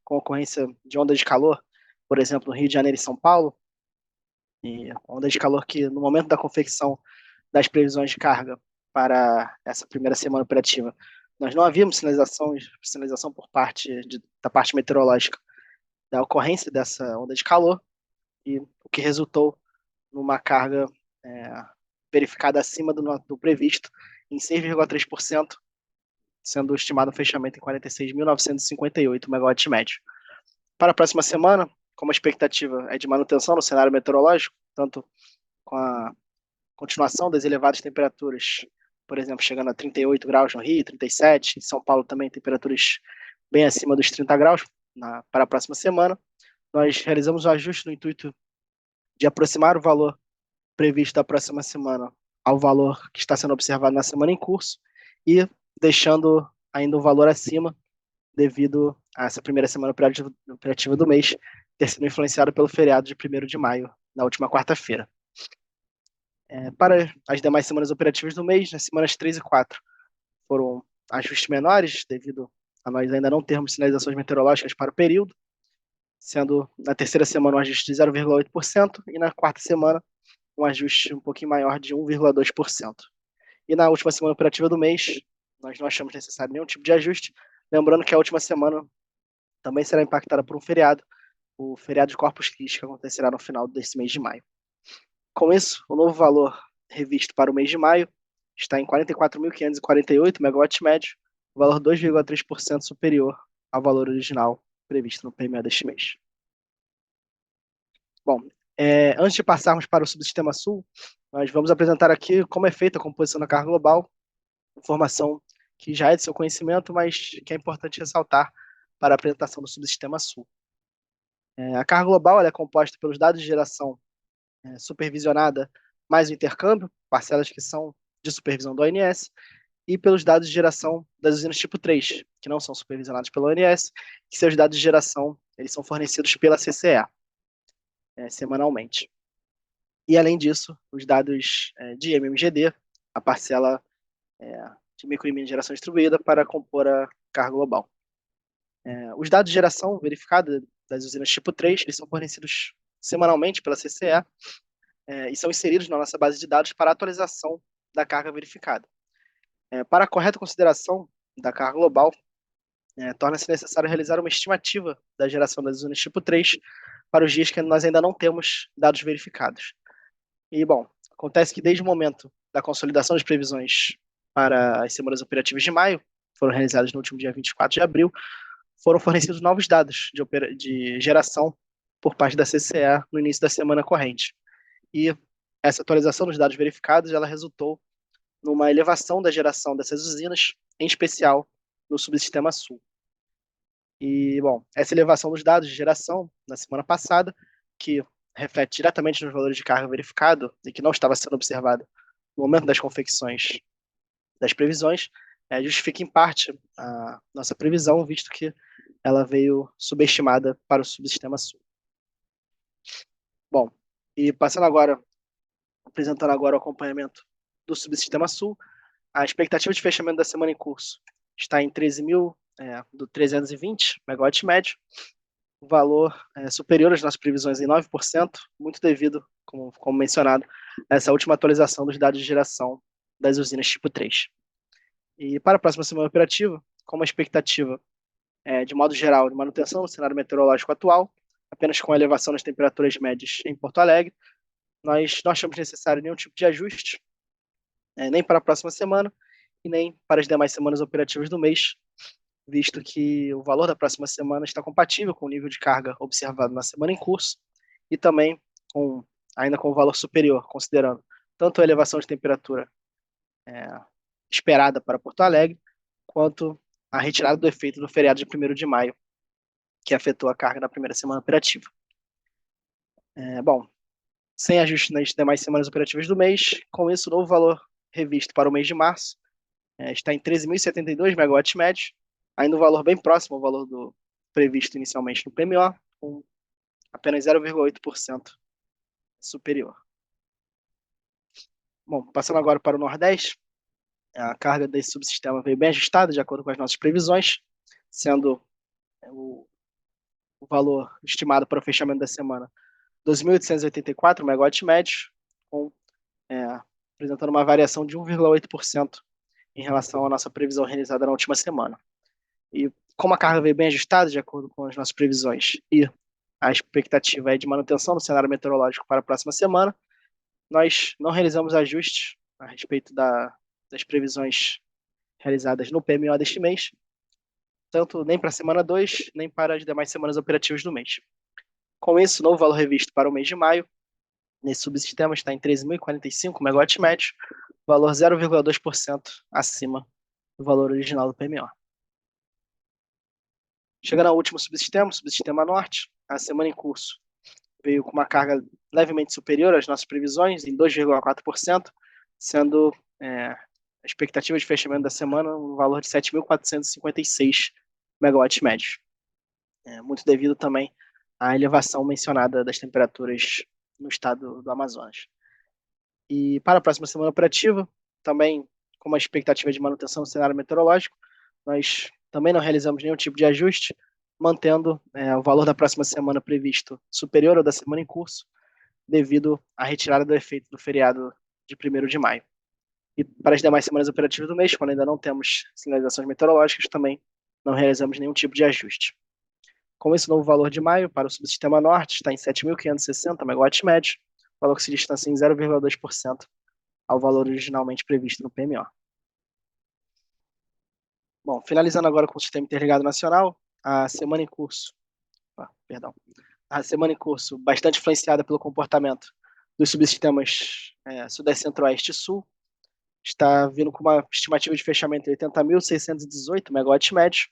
com ocorrência de ondas de calor, por exemplo, no Rio de Janeiro e São Paulo, e onda de calor que, no momento da confecção das previsões de carga para essa primeira semana operativa, nós não havíamos sinalização por parte da parte meteorológica da ocorrência dessa onda de calor, e o que resultou numa carga verificada acima do previsto, em 6,3%, sendo estimado um fechamento em 46.958 megawatts médio. Para a próxima semana, como a expectativa é de manutenção no cenário meteorológico, tanto com a continuação das elevadas temperaturas, por exemplo, chegando a 38 graus no Rio, 37, em São Paulo também temperaturas bem acima dos 30 graus para a próxima semana, nós realizamos o ajuste no intuito de aproximar o valor previsto da próxima semana ao valor que está sendo observado na semana em curso e deixando ainda o valor acima devido a essa primeira semana operativa do mês ter sido influenciado pelo feriado de 1º de maio, na última quarta-feira. Para as demais semanas operativas do mês, nas semanas 3 e 4, foram ajustes menores, devido a nós ainda não termos sinalizações meteorológicas para o período, sendo na terceira semana um ajuste de 0,8% e na quarta semana um ajuste um pouquinho maior de 1,2%. E na última semana operativa do mês, nós não achamos necessário nenhum tipo de ajuste, lembrando que a última semana também será impactada por um feriado, o feriado de Corpus Christi, que acontecerá no final desse mês de maio. Com isso, o novo valor revisto para o mês de maio está em 44.548 megawatts médio, valor 2,3% superior ao valor original previsto no PMO deste mês. Bom, antes de passarmos para o subsistema Sul, nós vamos apresentar aqui como é feita a composição da carga global, informação que já é de seu conhecimento, mas que é importante ressaltar para a apresentação do subsistema Sul. A carga global é composta pelos dados de geração supervisionada mais o intercâmbio, parcelas que são de supervisão do ONS, e pelos dados de geração das usinas tipo 3, que não são supervisionados pelo ONS, que seus dados de geração eles são fornecidos pela CCE, semanalmente. E, além disso, os dados de MMGD, a parcela de micro e mini geração distribuída, para compor a carga global. Os dados de geração verificada das usinas tipo 3, eles são fornecidos semanalmente pela CCE e são inseridos na nossa base de dados para atualização da carga verificada. Para a correta consideração da carga global, torna-se necessário realizar uma estimativa da geração das usinas tipo 3 para os dias que nós ainda não temos dados verificados. E, bom, acontece que desde o momento da consolidação das previsões para as semanas operativas de maio, foram realizadas no último dia 24 de abril, foram fornecidos novos dados de geração por parte da CCE no início da semana corrente. E essa atualização dos dados verificados, ela resultou numa elevação da geração dessas usinas, em especial no subsistema sul. E, bom, essa elevação dos dados de geração na semana passada, que reflete diretamente nos valores de carga verificado e que não estava sendo observado no momento das confecções das previsões, justifica em parte a nossa previsão, visto que ela veio subestimada para o subsistema sul. Bom, e apresentando agora o acompanhamento do subsistema sul, a expectativa de fechamento da semana em curso está em 13.320 MW médio, o valor superior às nossas previsões em 9%, muito devido, como mencionado, a essa última atualização dos dados de geração das usinas tipo 3. E para a próxima semana operativa, como a expectativa, de modo geral, de manutenção no cenário meteorológico atual, apenas com a elevação das temperaturas médias em Porto Alegre, nós não achamos necessário nenhum tipo de ajuste, nem para a próxima semana e nem para as demais semanas operativas do mês, visto que o valor da próxima semana está compatível com o nível de carga observado na semana em curso e também ainda com o valor superior, considerando tanto a elevação de temperatura esperada para Porto Alegre, quanto a retirada do efeito do feriado de 1º de maio, que afetou a carga da primeira semana operativa. Bom, sem ajuste nas demais semanas operativas do mês, com isso o novo valor revisto para o mês de março está em 13.072 MW médios, ainda um valor bem próximo ao valor previsto inicialmente no PMO, com apenas 0,8% superior. Bom, passando agora para o Nordeste, a carga desse subsistema veio bem ajustada, de acordo com as nossas previsões, sendo o valor estimado para o fechamento da semana 2.884 MW médios, apresentando uma variação de 1,8% em relação à nossa previsão realizada na última semana. E como a carga veio bem ajustada, de acordo com as nossas previsões, e a expectativa é de manutenção no cenário meteorológico para a próxima semana, nós não realizamos ajustes a respeito das previsões realizadas no PMO deste mês, tanto nem para a semana 2, nem para as demais semanas operativas do mês. Com isso, o novo valor revisto para o mês de maio, nesse subsistema, está em 13.045 MW médios, valor 0,2% acima do valor original do PMO. Chegando ao último subsistema, o subsistema norte, a semana em curso veio com uma carga levemente superior às nossas previsões, em 2,4%, sendo a expectativa de fechamento da semana um valor de 7.456 MW médios. Muito devido também à elevação mencionada das temperaturas no estado do Amazonas. E para a próxima semana operativa, também com uma expectativa de manutenção do cenário meteorológico, nós também não realizamos nenhum tipo de ajuste, mantendo o valor da próxima semana previsto superior ao da semana em curso, devido à retirada do efeito do feriado de 1º de maio. E para as demais semanas operativas do mês, quando ainda não temos sinalizações meteorológicas, também não realizamos nenhum tipo de ajuste. Com esse novo valor de maio, para o subsistema norte, está em 7.560 MW médios, valor que se distancia em 0,2% ao valor originalmente previsto no PMO. Bom, finalizando agora com o Sistema Interligado Nacional, a semana em curso, bastante influenciada pelo comportamento dos subsistemas Sudeste, Centro-Oeste e Sul, está vindo com uma estimativa de fechamento de 80.618 MW médios,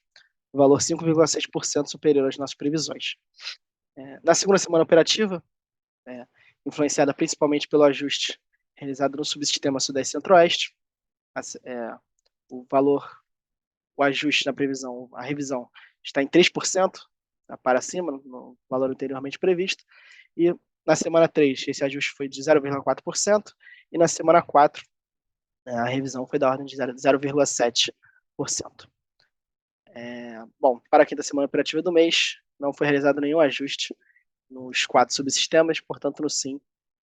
valor 5,6% superior às nossas previsões. Na segunda semana operativa, influenciada principalmente pelo ajuste realizado no subsistema Sudeste e Centro-Oeste, o ajuste na previsão, a revisão está em 3% para cima, no valor anteriormente previsto, e Na semana 3, esse ajuste foi de 0,4%, e na semana 4, a revisão foi da ordem de 0,7%. Bom, para a quinta semana operativa do mês, não foi realizado nenhum ajuste nos 4 subsistemas, portanto, no SIM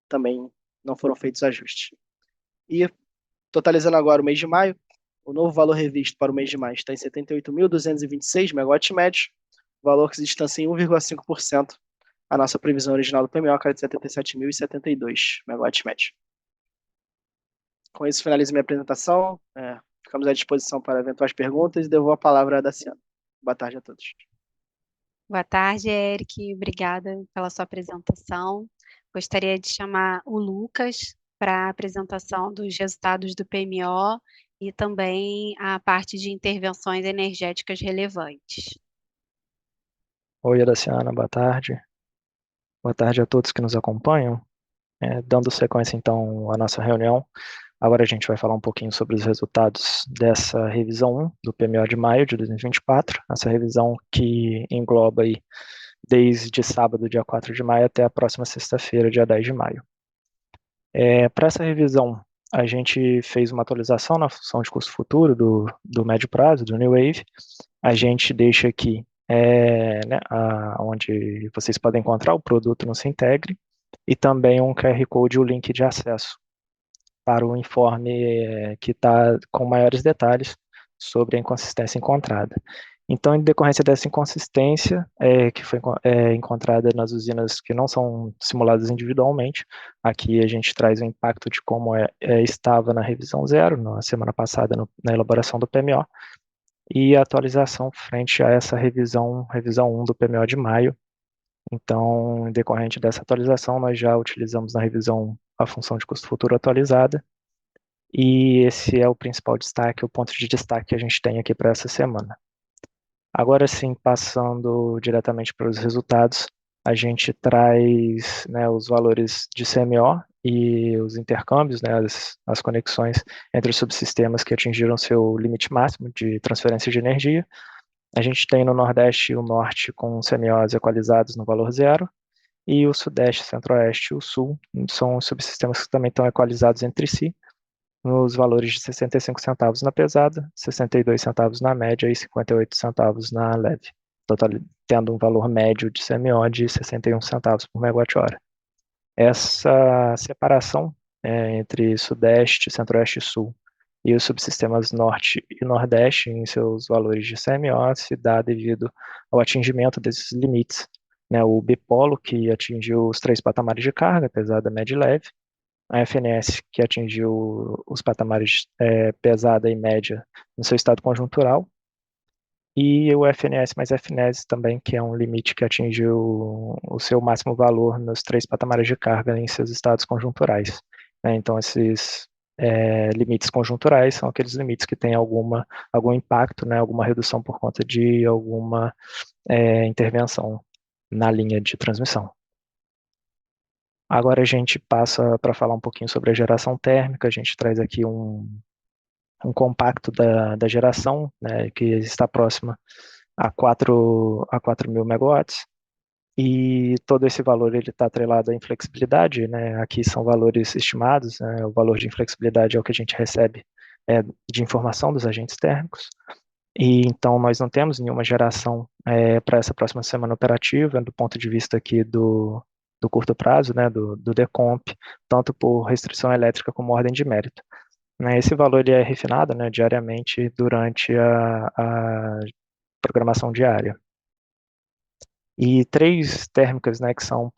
também não foram feitos ajustes. E, totalizando agora o mês de maio, o novo valor revisto para o mês de maio está em 78.226 megawatts médios, valor que se distancia em 1,5% a nossa previsão original do PMO, que era de 77.072 megawatts médios. Com isso, finalizo minha apresentação. Ficamos à disposição para eventuais perguntas e devolvo a palavra a Daciana. Boa tarde a todos. Boa tarde, Eric. Obrigada pela sua apresentação. Gostaria de chamar o Lucas para a apresentação dos resultados do PMO e também a parte de intervenções energéticas relevantes. Oi, Daciana, boa tarde. Boa tarde a todos que nos acompanham. Dando sequência, então, à nossa reunião, agora a gente vai falar um pouquinho sobre os resultados dessa revisão 1 do PMO de maio de 2024, essa revisão que engloba aí desde sábado, dia 4 de maio, até a próxima sexta-feira, dia 10 de maio. Para essa revisão, a gente fez uma atualização na função de custo futuro do médio prazo, do New Wave. A gente deixa aqui onde vocês podem encontrar o produto no Sintegre e também um QR Code e o link de acesso para o informe que está com maiores detalhes sobre a inconsistência encontrada. Então, em decorrência dessa inconsistência que foi encontrada nas usinas que não são simuladas individualmente, aqui a gente traz o impacto de como estava na revisão 0, na semana passada, na elaboração do PMO, e a atualização frente a essa revisão 1 do PMO de maio. Então, em decorrente dessa atualização, nós já utilizamos na revisão 1 a função de custo futuro atualizada, e esse é o principal destaque, o ponto de destaque que a gente tem aqui para essa semana. Agora sim, passando diretamente para os resultados, a gente traz os valores de CMO e os intercâmbios, as conexões entre os subsistemas que atingiram seu limite máximo de transferência de energia. A gente tem no Nordeste e o Norte com CMOs equalizados no valor 0, e o Sudeste, Centro-Oeste e o Sul são os subsistemas que também estão equalizados entre si, nos valores de 65 centavos na pesada, 62 centavos na média e 58 centavos na leve, tendo um valor médio de CMO de 61 centavos por megawatt-hora. Essa separação entre Sudeste, Centro-Oeste e Sul e os subsistemas Norte e Nordeste em seus valores de CMO se dá devido ao atingimento desses limites. O bipolo, que atingiu os 3 patamares de carga, pesada, média e leve, a FNS, que atingiu os patamares pesada e média no seu estado conjuntural, e o FNS mais FNES também, que é um limite que atingiu o seu máximo valor nos 3 patamares de carga em seus estados conjunturais. Então, esses limites conjunturais são aqueles limites que têm algum impacto, alguma redução por conta de alguma intervenção na linha de transmissão. Agora a gente passa para falar um pouquinho sobre a geração térmica. A gente traz aqui um compacto da geração, que está próxima a 4.000 megawatts, e todo esse valor está atrelado à inflexibilidade. Aqui são valores estimados, o valor de inflexibilidade é o que a gente recebe de informação dos agentes térmicos, e então nós não temos nenhuma geração para essa próxima semana operativa, do ponto de vista aqui do curto prazo, do DECOMP, tanto por restrição elétrica como ordem de mérito. Esse valor ele é refinado diariamente durante a programação diária. E 3 térmicas que são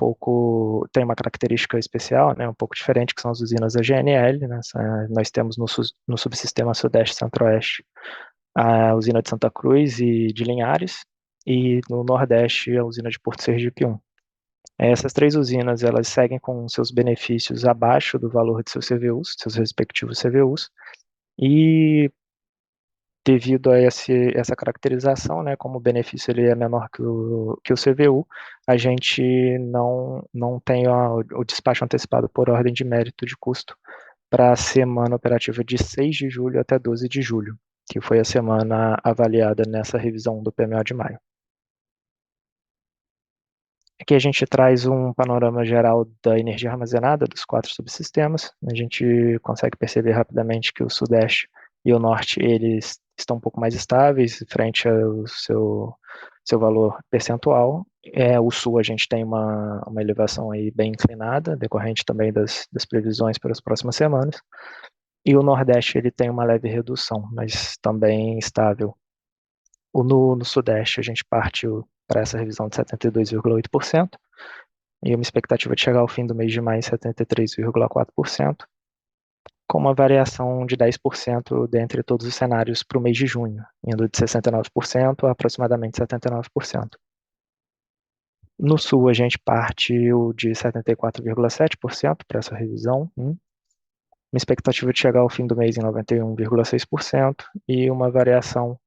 tem uma característica especial, um pouco diferente, que são as usinas da GNL. Nós temos no subsistema Sudeste e Centro-Oeste a usina de Santa Cruz e de Linhares, e no Nordeste a usina de Porto Sergipe 1. Essas 3 usinas, elas seguem com seus benefícios abaixo do valor de seus CVUs, seus respectivos CVUs, e devido a essa caracterização, como o benefício ele é menor que o CVU, a gente não tem o despacho antecipado por ordem de mérito de custo para a semana operativa de 6 de julho até 12 de julho, que foi a semana avaliada nessa revisão do PMO de maio. Aqui a gente traz um panorama geral da energia armazenada dos 4 subsistemas. A gente consegue perceber rapidamente que o Sudeste e o Norte, eles estão um pouco mais estáveis frente ao seu valor percentual. O Sul a gente tem uma elevação aí bem inclinada, decorrente também das previsões para as próximas semanas. E o Nordeste ele tem uma leve redução, mas também estável. No Sudeste a gente partiu para essa revisão de 72,8% e uma expectativa de chegar ao fim do mês de maio em 73,4%, com uma variação de 10% dentre todos os cenários para o mês de junho, indo de 69% a aproximadamente 79%. No Sul, a gente partiu de 74,7% para essa revisão, uma expectativa de chegar ao fim do mês em 91,6% e uma variação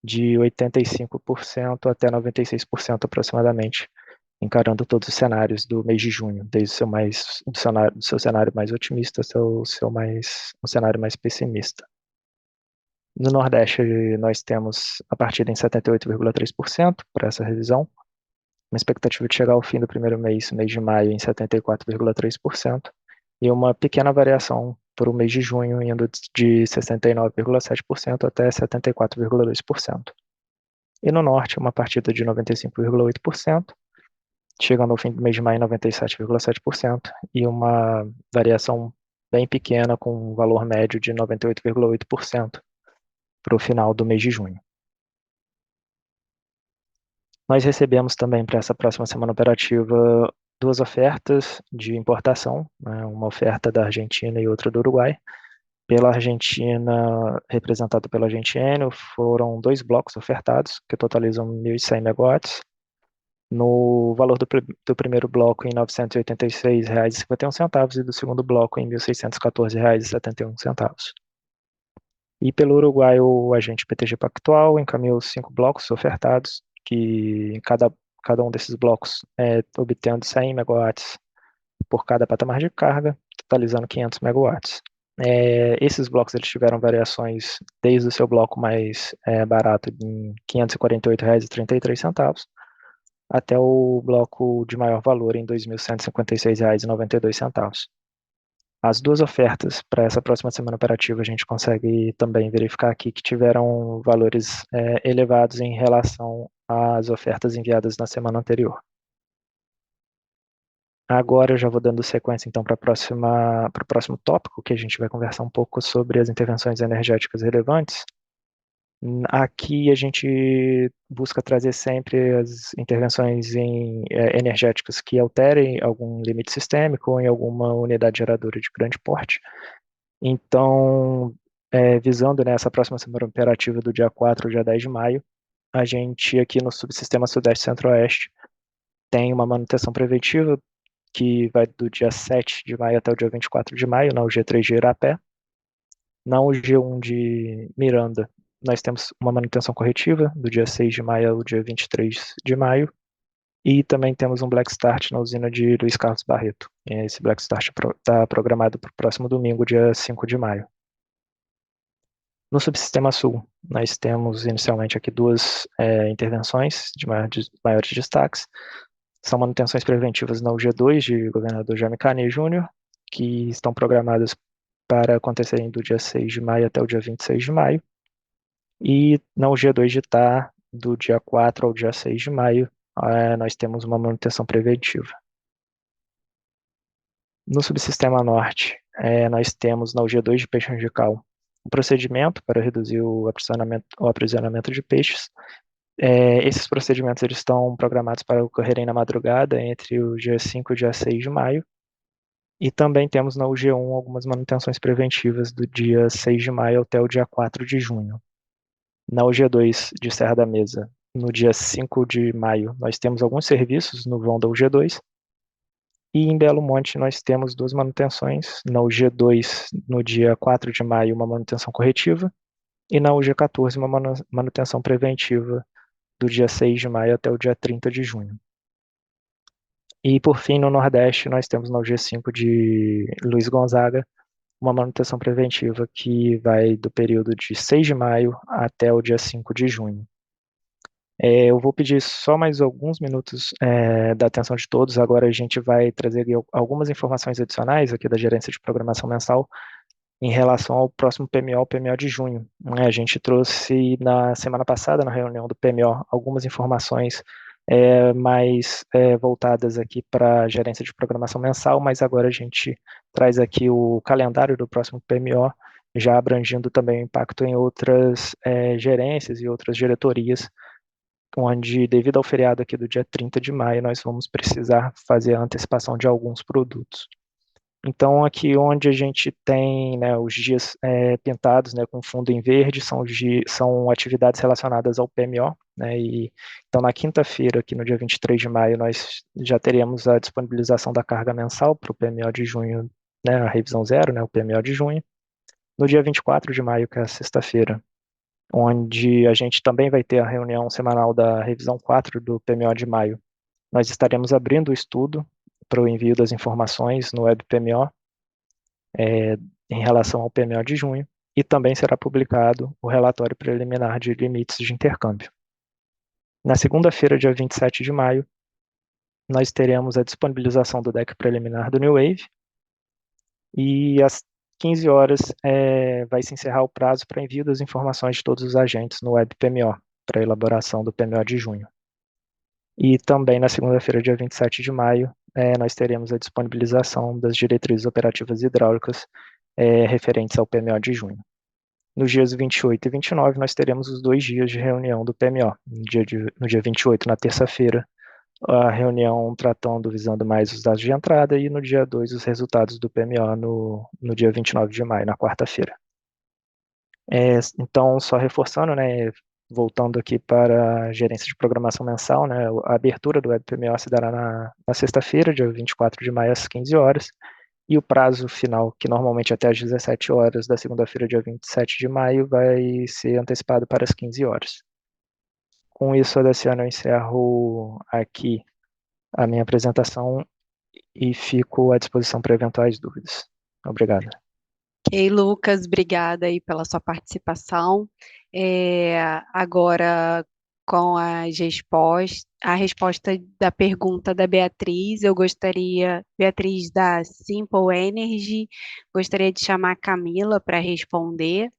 de 85% até 96% aproximadamente, encarando todos os cenários do mês de junho, desde do seu cenário mais otimista ao um cenário mais pessimista. No Nordeste, nós temos a partida em 78,3% para essa revisão, uma expectativa de chegar ao fim do primeiro mês de maio, em 74,3%, e uma pequena variação para o mês de junho, indo de 69,7% até 74,2%. E no Norte, uma partida de 95,8%, chegando ao fim do mês de maio em 97,7%, e uma variação bem pequena, com um valor médio de 98,8% para o final do mês de junho. Nós recebemos também para essa próxima semana operativa 2 ofertas de importação, né, uma oferta da Argentina e outra do Uruguai. Pela Argentina, representado pela Argentina, foram 2 blocos ofertados, que totalizam 1.100 megawatts. No valor do primeiro bloco em R$ 986,51 e do segundo bloco em R$ 1.614,71. E pelo Uruguai, o agente PTG Pactual encaminhou 5 blocos ofertados, que cada um desses blocos obtendo 100 megawatts por cada patamar de carga, totalizando 500 megawatts. Esses blocos eles tiveram variações desde o seu bloco mais barato em R$ 548,33 até o bloco de maior valor em R$ 2.156,92. As 2 ofertas para essa próxima semana operativa a gente consegue também verificar aqui que tiveram valores elevados em relação às ofertas enviadas na semana anterior. Agora eu já vou dando sequência então para o próximo tópico, que a gente vai conversar um pouco sobre as intervenções energéticas relevantes. Aqui a gente busca trazer sempre as intervenções energéticas que alterem algum limite sistêmico ou em alguma unidade geradora de grande porte. Então, visando essa próxima semana operativa do dia 4 ao dia 10 de maio, a gente aqui no subsistema Sudeste Centro-Oeste tem uma manutenção preventiva que vai do dia 7 de maio até o dia 24 de maio, na UG3 de Irapé. Na UG1 de Miranda, nós temos uma manutenção corretiva do dia 6 de maio ao dia 23 de maio. E também temos um Black Start na usina de Luiz Carlos Barreto. Esse Black Start está programado para o próximo domingo, dia 5 de maio. No subsistema Sul, nós temos inicialmente aqui 2 intervenções de maiores destaques. São manutenções preventivas na UG2 de Governador Jaime Canet Júnior, que estão programadas para acontecerem do dia 6 de maio até o dia 26 de maio. E na UG2 de Itá, do dia 4 ao dia 6 de maio, nós temos uma manutenção preventiva. No subsistema Norte, nós temos na UG2 de Peixe Angical um procedimento para reduzir o aprisionamento de peixes. Esses procedimentos eles estão programados para ocorrerem na madrugada entre o dia 5 e o dia 6 de maio. E também temos na UG1 algumas manutenções preventivas do dia 6 de maio até o dia 4 de junho. Na UG2 de Serra da Mesa, no dia 5 de maio, nós temos alguns serviços no vão da UG2. E em Belo Monte nós temos 2 manutenções. Na UG2, no dia 4 de maio, uma manutenção corretiva. E na UG14, uma manutenção preventiva do dia 6 de maio até o dia 30 de junho. E por fim, no Nordeste, nós temos na UG5 de Luiz Gonzaga, uma manutenção preventiva que vai do período de 6 de maio até o dia 5 de junho. Eu vou pedir só mais alguns minutos da atenção de todos. Agora a gente vai trazer aqui algumas informações adicionais aqui da Gerência de Programação Mensal em relação ao próximo PMO, o PMO de junho, né? A gente trouxe na semana passada, na reunião do PMO, algumas informações mais voltadas aqui para a Gerência de Programação Mensal, mas agora a gente traz aqui o calendário do próximo PMO, já abrangindo também o impacto em outras gerências e outras diretorias, onde, devido ao feriado aqui do dia 30 de maio, nós vamos precisar fazer a antecipação de alguns produtos. Então, aqui onde a gente tem, né, os dias pintados, né, com fundo em verde, são atividades relacionadas ao PMO, né, então na quinta-feira, aqui no dia 23 de maio, nós já teremos a disponibilização da carga mensal para o PMO de junho, né, a revisão zero, né, o PMO de junho. No dia 24 de maio, que é a sexta-feira, onde a gente também vai ter a reunião semanal da revisão 4 do PMO de maio. Nós estaremos abrindo o estudo para o envio das informações no Web PMO em relação ao PMO de junho, e também será publicado o relatório preliminar de limites de intercâmbio. Na segunda-feira, dia 27 de maio, nós teremos a disponibilização do deck preliminar do New Wave, e às 15 horas vai se encerrar o prazo para envio das informações de todos os agentes no Web PMO, para a elaboração do PMO de junho. E também na segunda-feira, dia 27 de maio, nós teremos a disponibilização das diretrizes operativas hidráulicas referentes ao PMO de junho. Nos dias 28 e 29, nós teremos os 2 dias de reunião do PMO. No dia 28, na terça-feira, a reunião visando mais os dados de entrada, e no dia 2, os resultados do PMO no dia 29 de maio, na quarta-feira. Então, só reforçando, né, voltando aqui para a gerência de programação mensal, né, a abertura do Web PMO se dará na sexta-feira, dia 24 de maio, às 15 horas, e o prazo final, que normalmente é até às 17 horas da segunda-feira, dia 27 de maio, vai ser antecipado para as 15 horas. Com isso, Adaciano, eu encerro aqui a minha apresentação e fico à disposição para eventuais dúvidas. Obrigado. Ok, Lucas, obrigada aí pela sua participação. Agora, com a resposta da pergunta da Beatriz, Beatriz da Simple Energy, gostaria de chamar a Camila para responder.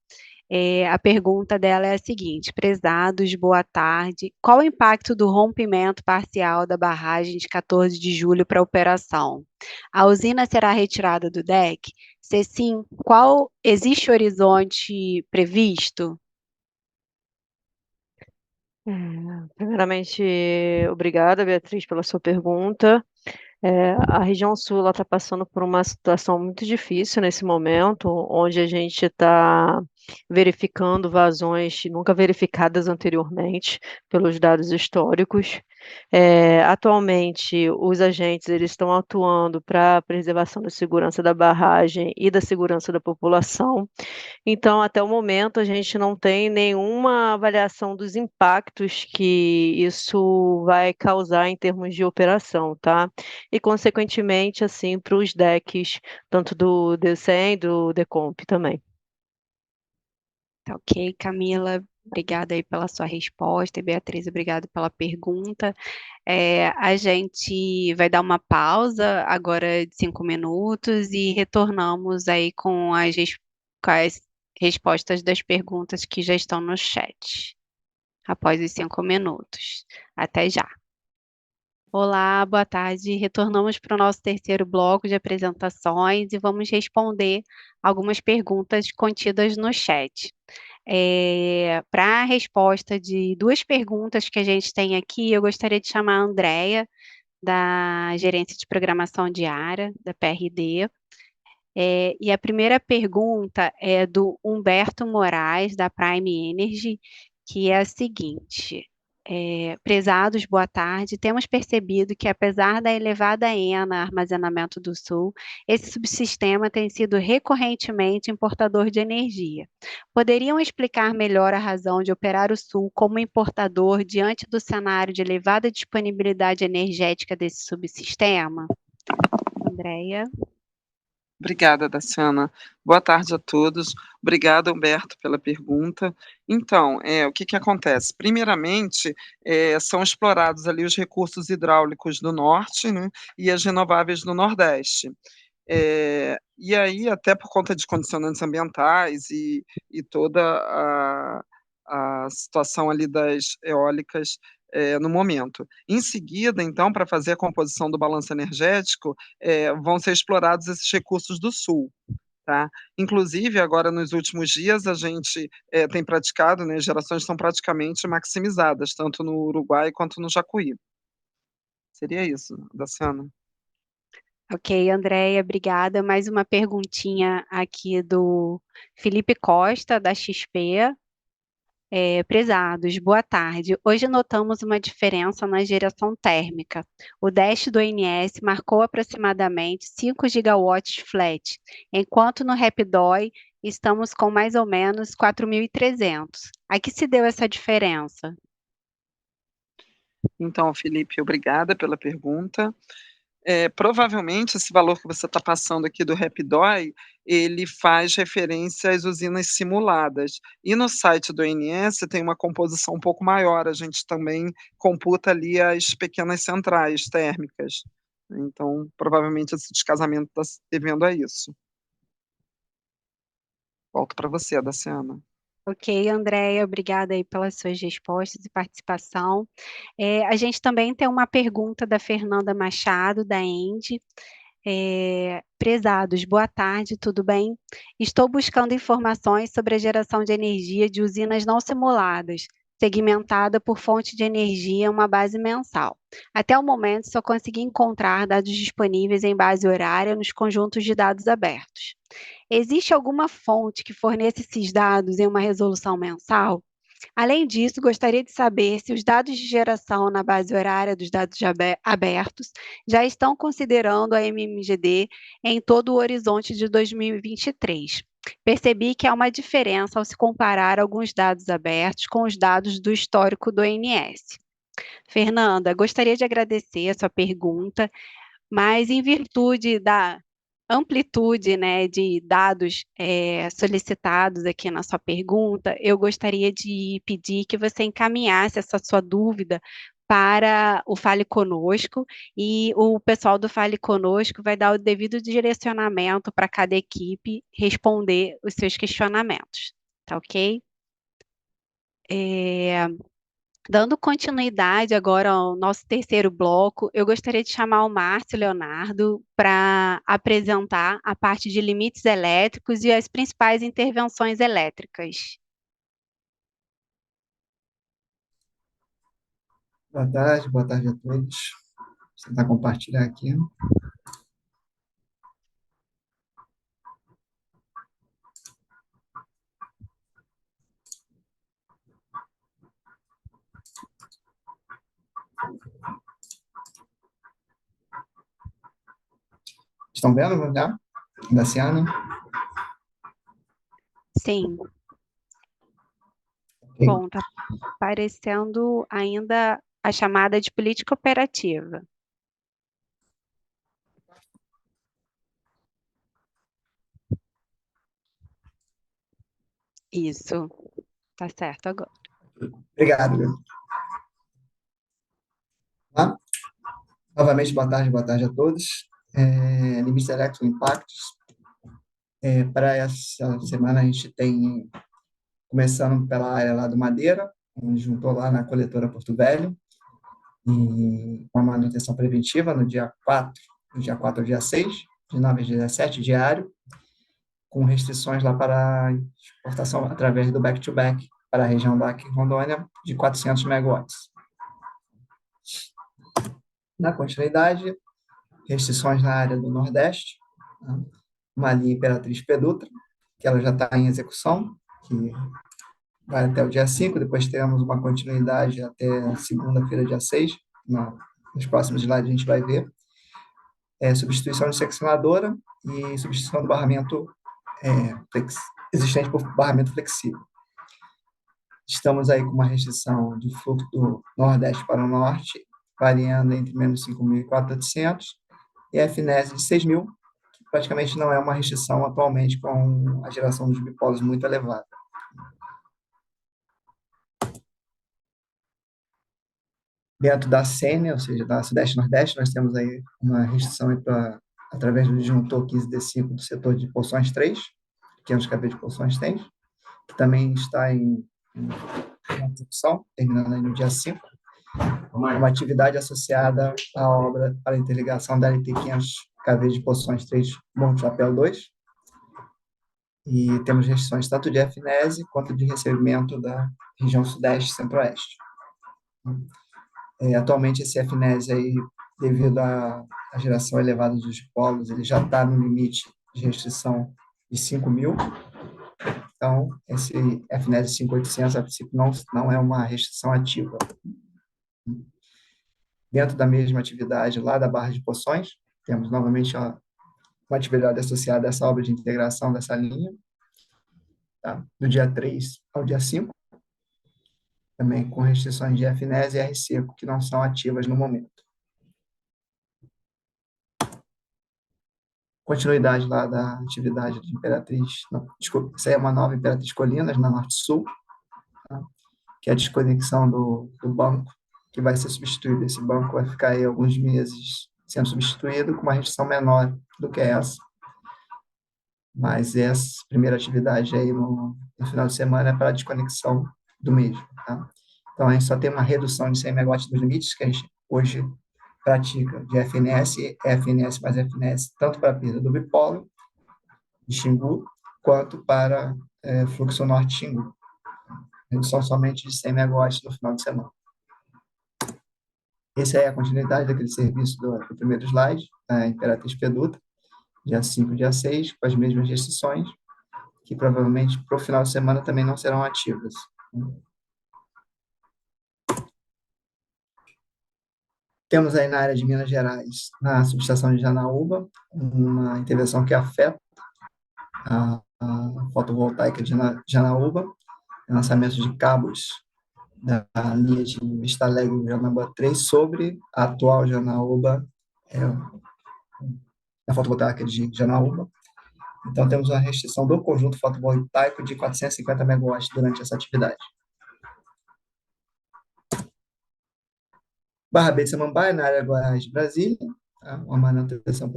A pergunta dela é a seguinte: prezados, boa tarde. Qual o impacto do rompimento parcial da barragem de 14 de julho para a operação? A usina será retirada do deck? Se sim, qual existe horizonte previsto? Primeiramente, obrigada, Beatriz, pela sua pergunta. A região sul está passando por uma situação muito difícil nesse momento, onde a gente está verificando vazões nunca verificadas anteriormente pelos dados históricos. Atualmente, os agentes eles estão atuando para a preservação da segurança da barragem e da segurança da população. Então, até o momento, a gente não tem nenhuma avaliação dos impactos que isso vai causar em termos de operação, tá? E, consequentemente, assim, para os decks, tanto do DCEM e do Decomp também. Tá ok, Camila, obrigada aí pela sua resposta, e Beatriz, obrigada pela pergunta. A gente vai dar uma pausa agora de 5 minutos e retornamos aí com as respostas das perguntas que já estão no chat, após os 5 minutos. Até já. Olá, boa tarde. Retornamos para o nosso terceiro bloco de apresentações e vamos responder algumas perguntas contidas no chat. Para a resposta de 2 perguntas que a gente tem aqui, eu gostaria de chamar a Andrea, da Gerência de Programação Diária, da PRD. E a primeira pergunta é do Humberto Moraes, da Prime Energy, que é a seguinte: prezados, boa tarde. Temos percebido que, apesar da elevada ENA Armazenamento do Sul, esse subsistema tem sido recorrentemente importador de energia. Poderiam explicar melhor a razão de operar o Sul como importador diante do cenário de elevada disponibilidade energética desse subsistema? Andréia. Obrigada, Daciana. Boa tarde a todos. Obrigada, Humberto, pela pergunta. Então, o que que acontece? Primeiramente, são explorados ali os recursos hidráulicos do norte, né, e as renováveis do nordeste. E aí, até por conta de condicionantes ambientais e toda a situação ali das eólicas, no momento. Em seguida, então, para fazer a composição do balanço energético, vão ser explorados esses recursos do sul, tá. Inclusive, agora nos últimos dias, a gente, tem praticado, né, gerações são praticamente maximizadas, tanto no Uruguai quanto no Jacuí. Seria isso, Daciana. Ok, Andréia, obrigada. Mais uma perguntinha aqui do Felipe Costa, da XP. Prezados, boa tarde. Hoje notamos uma diferença na geração térmica. O dash do ONS marcou aproximadamente 5 gigawatts flat, enquanto no RapidOI estamos com mais ou menos 4.300. A que se deu essa diferença? Então, Felipe, obrigada pela pergunta. Provavelmente esse valor que você está passando aqui do RapidOI, ele faz referência às usinas simuladas. E no site do ONS tem uma composição um pouco maior, a gente também computa ali as pequenas centrais térmicas. Então, provavelmente esse descasamento está se devendo a isso. Volto para você, Daciana. Ok, Andréia, obrigada aí pelas suas respostas e participação. A gente também tem uma pergunta da Fernanda Machado, da Endi. Prezados, boa tarde, tudo bem? Estou buscando informações sobre a geração de energia de usinas não simuladas, segmentada por fonte de energia em uma base mensal. Até o momento, só consegui encontrar dados disponíveis em base horária nos conjuntos de dados abertos. Existe alguma fonte que forneça esses dados em uma resolução mensal? Além disso, gostaria de saber se os dados de geração na base horária dos dados abertos já estão considerando a MMGD em todo o horizonte de 2023. Percebi que há uma diferença ao se comparar alguns dados abertos com os dados do histórico do ONS. Fernanda, gostaria de agradecer a sua pergunta, mas em virtude da amplitude, né, de dados solicitados aqui na sua pergunta, eu gostaria de pedir que você encaminhasse essa sua dúvida para o Fale Conosco, e o pessoal do Fale Conosco vai dar o devido direcionamento para cada equipe responder os seus questionamentos, tá ok? Dando continuidade agora ao nosso terceiro bloco, eu gostaria de chamar o Márcio Leonardo para apresentar a parte de limites elétricos e as principais intervenções elétricas. Boa tarde a todos. Vou tentar compartilhar aqui. Estão vendo já? Daciana? Sim. Ok. Bom, está aparecendo ainda a chamada de política operativa. Isso, tá certo agora. Obrigado. Tá? Novamente, boa tarde a todos. Limites elétricos impactos. Para essa semana, a gente tem, começando pela área lá do Madeira, a gente juntou lá na coletora Porto Velho, e com a manutenção preventiva no dia 4 ao dia 6, de 9 a 17, diário, com restrições lá para exportação através do back-to-back para a região da Rondônia, de 400 megawatts. Na continuidade, restrições na área do Nordeste, tá? Uma linha Imperatriz Pedutra, que ela já está em execução, que vai até o dia 5, depois teremos uma continuidade até segunda-feira, dia 6, nos próximos slides a gente vai ver. Substituição de seccionadora e substituição do barramento existente por barramento flexível. Estamos aí com uma restrição de fluxo do Nordeste para o Norte, variando entre menos 5.000 e 4.800, e FNES de 6.000, que praticamente não é uma restrição atualmente com a geração dos bipolos muito elevada. Dentro da SENE, ou seja, da Sudeste-Nordeste, nós temos aí uma restrição aí através do disjuntor 15D5 do setor de Poções 3, pequenos cabelos de Poções 3, que também está em execução, terminando aí no dia 5, uma atividade associada à obra para a interligação da LT 500 kV de Poções 3, Monte Chapéu 2, e temos restrições tanto de FNES quanto de recebimento da região Sudeste e Centro-Oeste. Atualmente, esse FNES, aí, devido à geração elevada dos polos, ele já está no limite de restrição de 5.000. Então, esse FNES 5800, a princípio, não é uma restrição ativa. Dentro da mesma atividade, lá da Barra de Poções, temos novamente uma atividade associada a essa obra de integração dessa linha, tá? Do dia 3 ao dia 5, também com restrições de FNES e R-Seco, que não são ativas no momento. Continuidade lá da atividade de Imperatriz, não, desculpa, essa aí é uma nova Imperatriz Colinas, na Norte-Sul, tá? Que é a desconexão do banco, que vai ser substituído. Esse banco vai ficar aí alguns meses sendo substituído com uma restrição menor do que essa. Mas essa primeira atividade aí no final de semana é para a desconexão do mesmo, tá? Então, a gente só tem uma redução de 100 megawatts dos limites, que a gente hoje pratica de FNS, FNS mais FNS, tanto para a perda do bipolo de Xingu, quanto para fluxo norte de Xingu. Redução somente de 100 megawatts no final de semana. Essa é a continuidade daquele serviço do primeiro slide, a Imperatriz Peduta, dia 5 e dia 6, com as mesmas restrições, que provavelmente para o final de semana também não serão ativas. Temos aí na área de Minas Gerais, na subestação de Janaúba, uma intervenção que afeta a fotovoltaica de Janaúba, lançamento de cabos da linha de Vista Alegre Janaúba 3 sobre a atual Janaúba, a fotovoltaica de Janaúba. Então, temos uma restrição do conjunto fotovoltaico de 450 megawatts durante essa atividade. Barra B de Samambaia, na área Goiás de Brasília, tá? Uma manutenção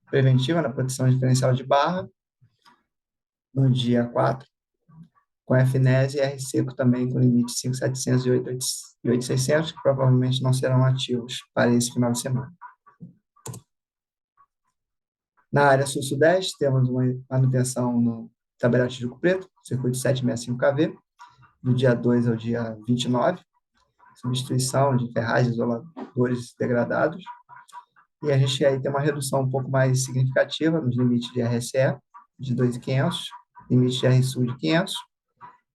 preventiva na proteção diferencial de barra, no dia 4, com FNES e R-Seco também com limite 5.700 e 8.600, que provavelmente não serão ativos para esse final de semana. Na área sul-sudeste, temos uma manutenção no Taberati de Rio Preto, circuito 765 kV, do dia 2 ao dia 29, substituição de ferragens isoladores degradados, e a gente aí tem uma redução um pouco mais significativa nos limites de RSE, de 2.500, limite de RSU de 500,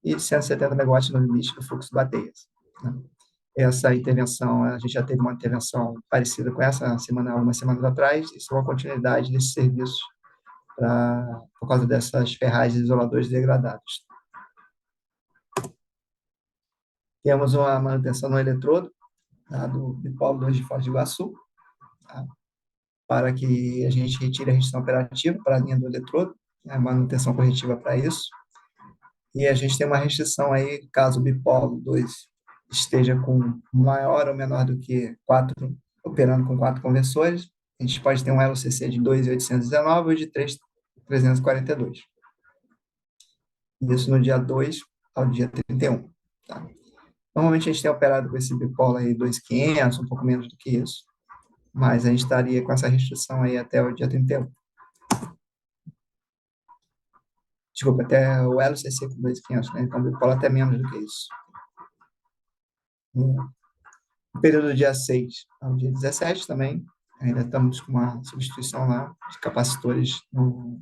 e de 170 megawatts no limite do fluxo bateias, né? Essa intervenção, a gente já teve uma intervenção parecida com essa algumas semanas atrás, isso é uma continuidade desse serviço por causa dessas ferragens isoladores degradados. Temos uma manutenção no eletrodo, tá, do bipolo 2 de Foz do Iguaçu, tá, para que a gente retire a restrição operativa para a linha do eletrodo, a manutenção corretiva para isso. E a gente tem uma restrição aí, caso o bipolo 2 esteja com maior ou menor do que 4, operando com 4 conversores, a gente pode ter um LCC de 2.819 ou de 3.342. Isso no dia 2 ao dia 31. Tá? Normalmente a gente tem operado com esse bipolo aí 2.500, um pouco menos do que isso, mas a gente estaria com essa restrição aí até o dia 31. Desculpa, até o LCC com 2.500, né? Então o bipolo até menos do que isso. No período do dia 6 ao dia 17 também, ainda estamos com uma substituição lá de capacitores no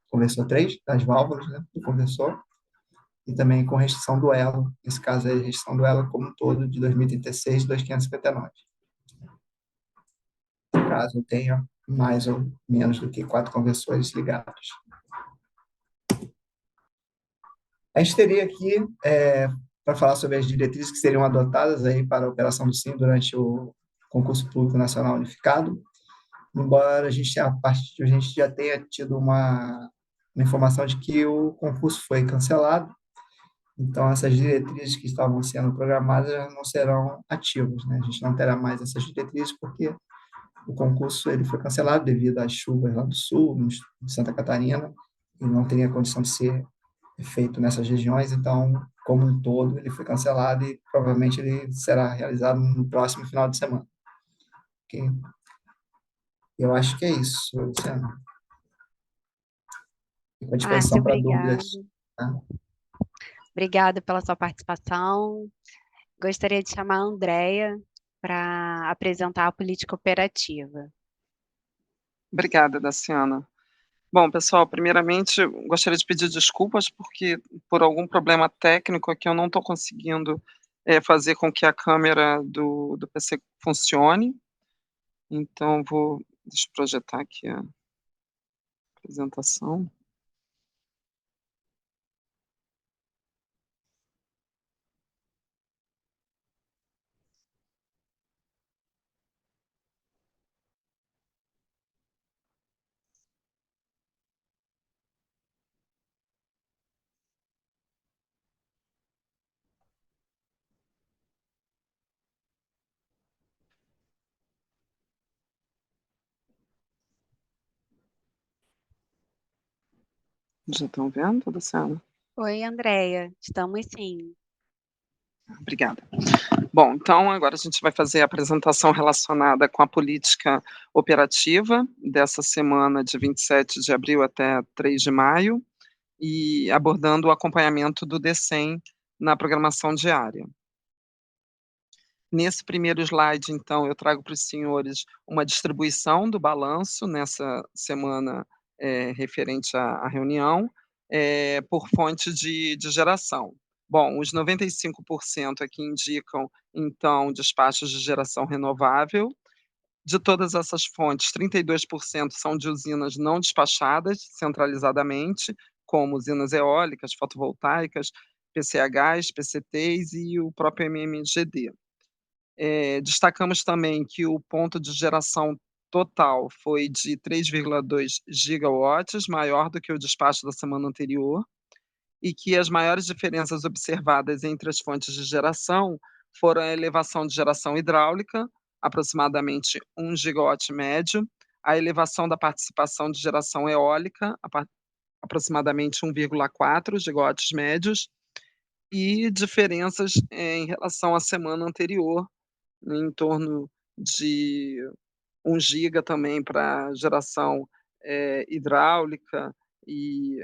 conversor 3, das válvulas, né, do conversor, e também com restrição do elo, nesse caso aí, restrição do elo como um todo, de 2036 e 2.559. Caso tenha mais ou menos do que 4 conversores ligados. A gente teria aqui, para falar sobre as diretrizes que seriam adotadas aí para a operação do SIM durante o Concurso Público Nacional Unificado, embora a gente já tenha tido uma informação de que o concurso foi cancelado, então essas diretrizes que estavam sendo programadas já não serão ativas, né? A gente não terá mais essas diretrizes porque o concurso ele foi cancelado devido às chuvas lá do sul, em Santa Catarina, e não teria condição de ser feito nessas regiões, então, como um todo, ele foi cancelado e provavelmente ele será realizado no próximo final de semana. Ok? Eu acho que é isso, Luciano. Fico à disposição para obrigada. dúvidas. Tá? Obrigada pela sua participação. Gostaria de chamar a Andrea para apresentar a política operativa. Obrigada, Daciana. Bom, pessoal, primeiramente, gostaria de pedir desculpas porque por algum problema técnico aqui eu não estou conseguindo fazer com que a câmera do PC funcione. Então, deixa eu projetar aqui a apresentação. Já estão vendo, Luciana? Oi, Andrea. Estamos sim. Obrigada. Bom, então agora a gente vai fazer a apresentação relacionada com a política operativa dessa semana de 27 de abril até 3 de maio e abordando o acompanhamento do DECEM na programação diária. Nesse primeiro slide, então, eu trago para os senhores uma distribuição do balanço nessa semana referente à reunião, por fonte de geração. Bom, os 95% aqui indicam, então, despachos de geração renovável. De todas essas fontes, 32% são de usinas não despachadas centralizadamente, como usinas eólicas, fotovoltaicas, PCHs, PCTs e o próprio MMGD. Destacamos também que o ponto de geração total foi de 3,2 gigawatts, maior do que o despacho da semana anterior, e que as maiores diferenças observadas entre as fontes de geração foram a elevação de geração hidráulica, aproximadamente 1 gigawatt médio, a elevação da participação de geração eólica, aproximadamente 1,4 gigawatts médios, e diferenças em relação à semana anterior, em torno de 1 giga também para geração hidráulica e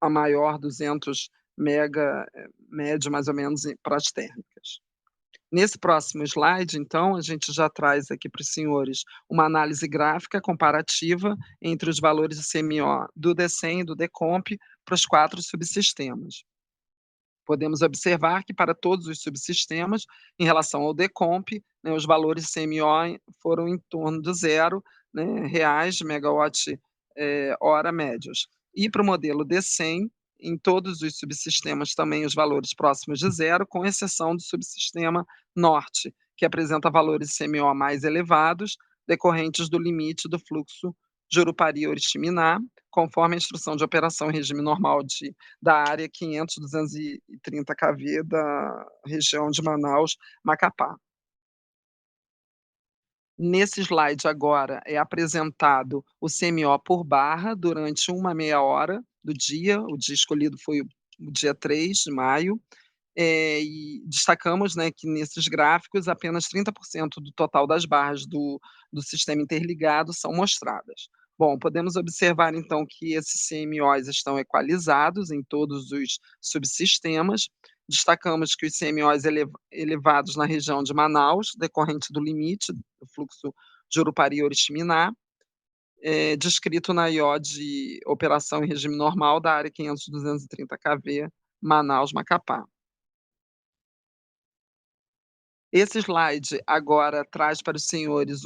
a maior 200 mega médio mais ou menos para as térmicas. Nesse próximo slide, então, a gente já traz aqui para os senhores uma análise gráfica comparativa entre os valores de CMO do DECEM e do DECOMP para os 4 subsistemas. Podemos observar que para todos os subsistemas, em relação ao DECOMP, né, os valores CMO foram em torno de 0, né, reais megawatt hora médios. E para o modelo DECEM, em todos os subsistemas também os valores próximos de 0, com exceção do subsistema norte, que apresenta valores CMO mais elevados, decorrentes do limite do fluxo Jurupari-Oriximiná, conforme a instrução de operação em regime normal da área 500.230 kV da região de Manaus-Macapá. Nesse slide agora é apresentado o CMO por barra durante uma meia hora do dia, o dia escolhido foi o dia 3 de maio, e destacamos, né, que nesses gráficos apenas 30% do total das barras do sistema interligado são mostradas. Bom, podemos observar então que esses CMOs estão equalizados em todos os subsistemas. Destacamos que os CMOs elevados na região de Manaus, decorrente do limite do fluxo Jurupari-Oriximiná, descrito na IO de operação em regime normal da área 500.230 kV Manaus-Macapá. Esse slide agora traz para os senhores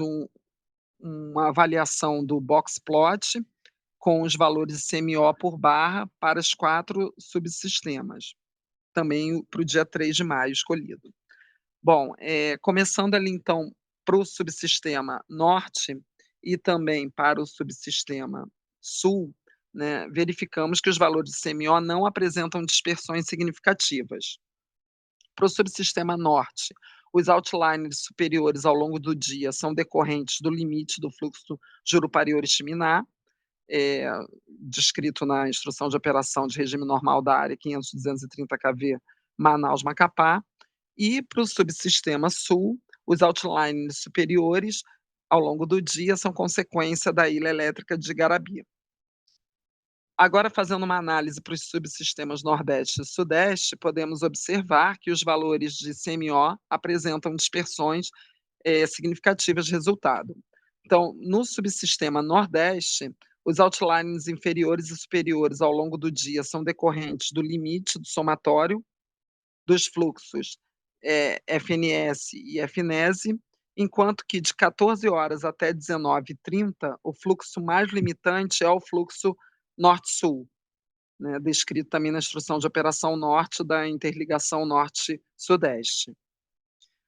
uma avaliação do box plot com os valores CMO por barra para os 4 subsistemas, também para o dia 3 de maio escolhido. Bom, começando ali então para o subsistema norte, e também para o subsistema Sul, né, verificamos que os valores de CMO não apresentam dispersões significativas. Para o subsistema Norte, os outliners superiores ao longo do dia são decorrentes do limite do fluxo Jurupari-Oriximiná, descrito na instrução de operação de regime normal da área 500.230 kV Manaus-Macapá, e para o subsistema Sul, os outliners superiores ao longo do dia são consequência da ilha elétrica de Igarabi. Agora, fazendo uma análise para os subsistemas Nordeste e Sudeste, podemos observar que os valores de CMO apresentam dispersões significativas de resultado. Então, no subsistema Nordeste, os outliners inferiores e superiores ao longo do dia são decorrentes do limite do somatório dos fluxos FNS e FNESE, enquanto que de 14 horas até 19h30, o fluxo mais limitante é o fluxo Norte-Sul, né, descrito também na instrução de operação Norte da interligação Norte-Sudeste.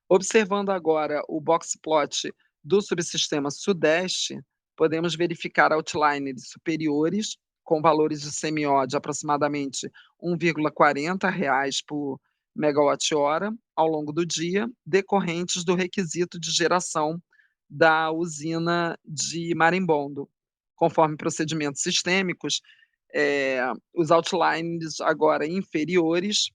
Observando agora o box plot do subsistema Sudeste, podemos verificar outliners superiores com valores de CMO de aproximadamente R$ 1,40 por megawatt-hora ao longo do dia, decorrentes do requisito de geração da usina de Marimbondo. Conforme procedimentos sistêmicos, os outliners agora inferiores,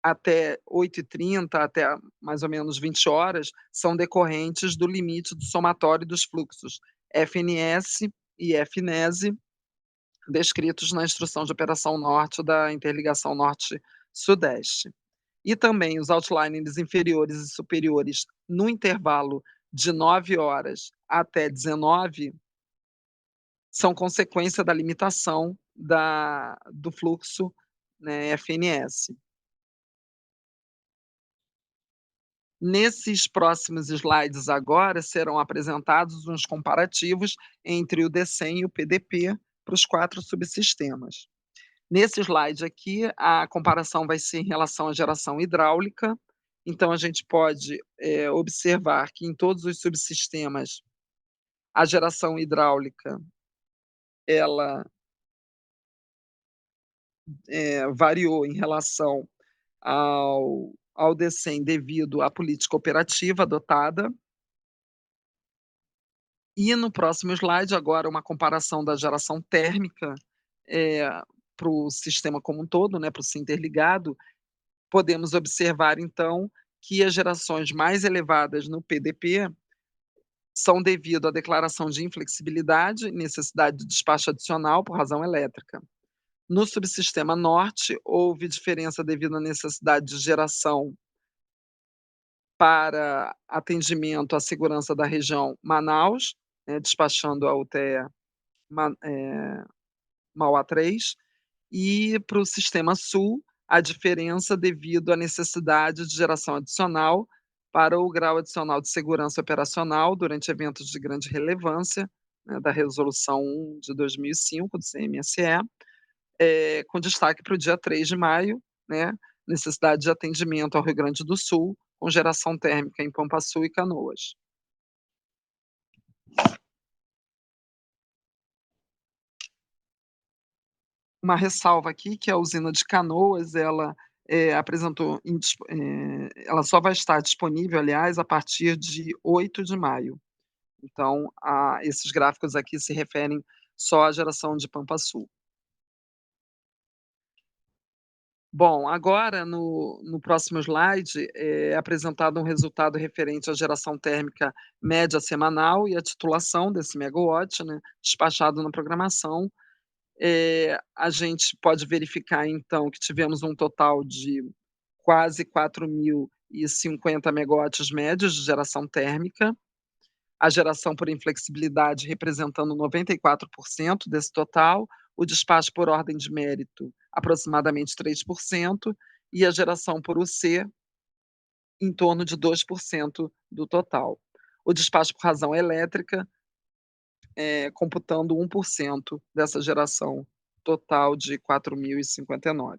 até 8h30, até mais ou menos 20 horas, são decorrentes do limite do somatório dos fluxos FNS e FNESE, descritos na instrução de operação Norte da interligação Norte-Sudeste. E também os outliners inferiores e superiores no intervalo de 9 horas até 19 são consequência da limitação do fluxo, né, FNS. Nesses próximos slides agora serão apresentados uns comparativos entre o DCEM e o PDP para os 4 subsistemas. Nesse slide aqui, a comparação vai ser em relação à geração hidráulica. Então, a gente pode observar que em todos os subsistemas, a geração hidráulica ela variou em relação ao DCEM devido à política operativa adotada. E no próximo slide, agora, uma comparação da geração térmica para o sistema como um todo, né, para o interligado, podemos observar, então, que as gerações mais elevadas no PDP são devido à declaração de inflexibilidade e necessidade de despacho adicional por razão elétrica. No subsistema Norte, houve diferença devido à necessidade de geração para atendimento à segurança da região Manaus, despachando a UTE Mauá 3, e para o sistema Sul, a diferença devido à necessidade de geração adicional para o grau adicional de segurança operacional durante eventos de grande relevância, né, da Resolução 1 de 2005, do CMSE, com destaque para o dia 3 de maio, né, necessidade de atendimento ao Rio Grande do Sul, com geração térmica em Pampaçu e Canoas. Uma ressalva aqui, que a usina de Canoas, ela ela só vai estar disponível, aliás, a partir de 8 de maio. Então, esses gráficos aqui se referem só à geração de Pampaçu. Bom, agora no próximo slide é apresentado um resultado referente à geração térmica média semanal e a titulação desse megawatt, né, despachado na programação. A gente pode verificar, então, que tivemos um total de quase 4.050 megawatts médios de geração térmica, a geração por inflexibilidade representando 94% desse total, o despacho por ordem de mérito aproximadamente 3%, e a geração por UC em torno de 2% do total. O despacho por razão elétrica, computando 1% dessa geração total de 4.059.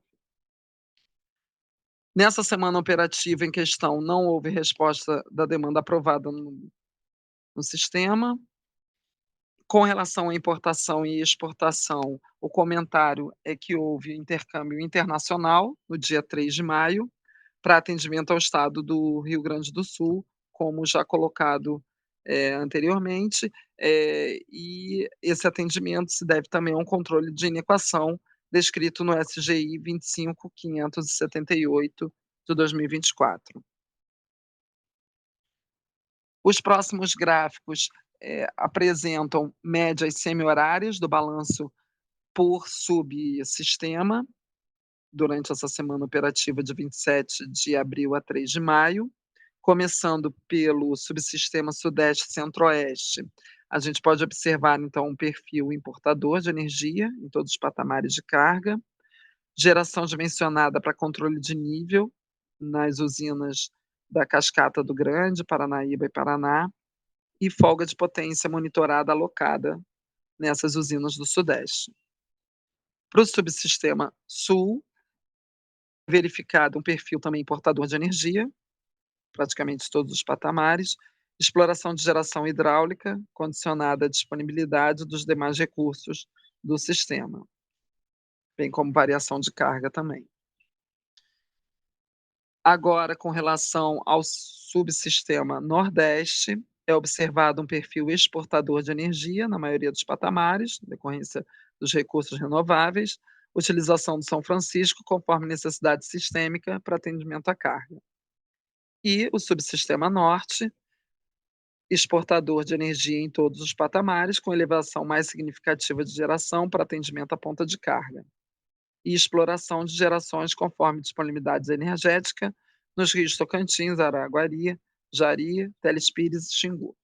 Nessa semana operativa em questão, não houve resposta da demanda aprovada no sistema. Com relação à importação e exportação, o comentário é que houve intercâmbio internacional no dia 3 de maio, para atendimento ao estado do Rio Grande do Sul, como já colocado anteriormente, e esse atendimento se deve também a um controle de inequação descrito no SGI 25.578 de 2024. Os próximos gráficos apresentam médias semi-horárias do balanço por subsistema durante essa semana operativa de 27 de abril a 3 de maio, começando pelo subsistema Sudeste Centro-Oeste. A gente pode observar, então, um perfil importador de energia em todos os patamares de carga, geração dimensionada para controle de nível nas usinas da Cascata do Grande, Paranaíba e Paraná, e folga de potência monitorada alocada nessas usinas do Sudeste. Para o subsistema Sul, verificado um perfil também importador de energia, praticamente todos os patamares, exploração de geração hidráulica, condicionada à disponibilidade dos demais recursos do sistema, bem como variação de carga também. Agora, com relação ao subsistema Nordeste, é observado um perfil exportador de energia na maioria dos patamares, decorrência dos recursos renováveis, utilização do São Francisco conforme necessidade sistêmica para atendimento à carga. E o subsistema Norte, exportador de energia em todos os patamares, com elevação mais significativa de geração para atendimento à ponta de carga. E exploração de gerações conforme disponibilidade energética nos rios Tocantins, Araguari, Jari, Telespires e Xingu.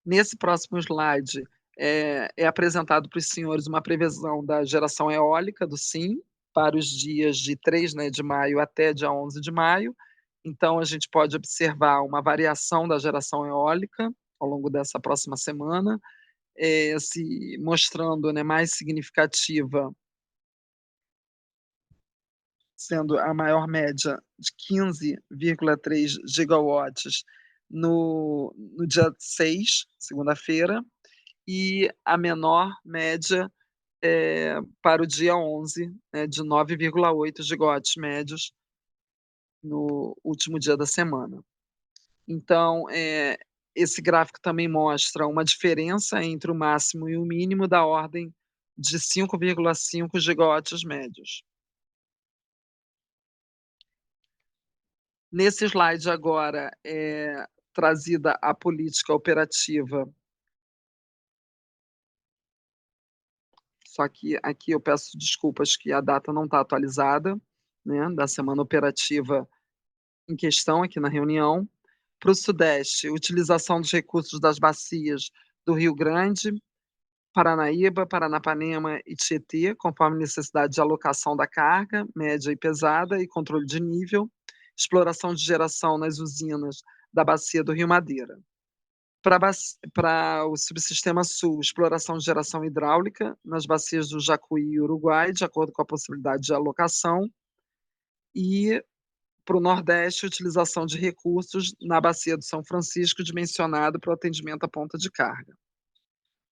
Nesse próximo slide, é apresentado para os senhores uma previsão da geração eólica do SIM para os dias de 3 de maio até dia 11 de maio. Então, a gente pode observar uma variação da geração eólica ao longo dessa próxima semana, se mostrando mais significativa, sendo a maior média de 15,3 gigawatts no dia 6, segunda-feira, e a menor média para o dia 11, de 9,8 gigawatts médios no último dia da semana. Então, esse gráfico também mostra uma diferença entre o máximo e o mínimo da ordem de 5,5 gigawatts médios. Nesse slide agora é trazida a política operativa. Só que aqui eu peço desculpas que a data não está atualizada, da semana operativa em questão aqui na reunião. Para o Sudeste, utilização dos recursos das bacias do Rio Grande, Paranaíba, Paranapanema e Tietê, conforme necessidade de alocação da carga, média e pesada, e controle de nível, exploração de geração nas usinas da bacia do Rio Madeira. Para o subsistema Sul, exploração de geração hidráulica nas bacias do Jacuí e Uruguai, de acordo com a possibilidade de alocação, e para o Nordeste, utilização de recursos na bacia do São Francisco, dimensionado para o atendimento à ponta de carga.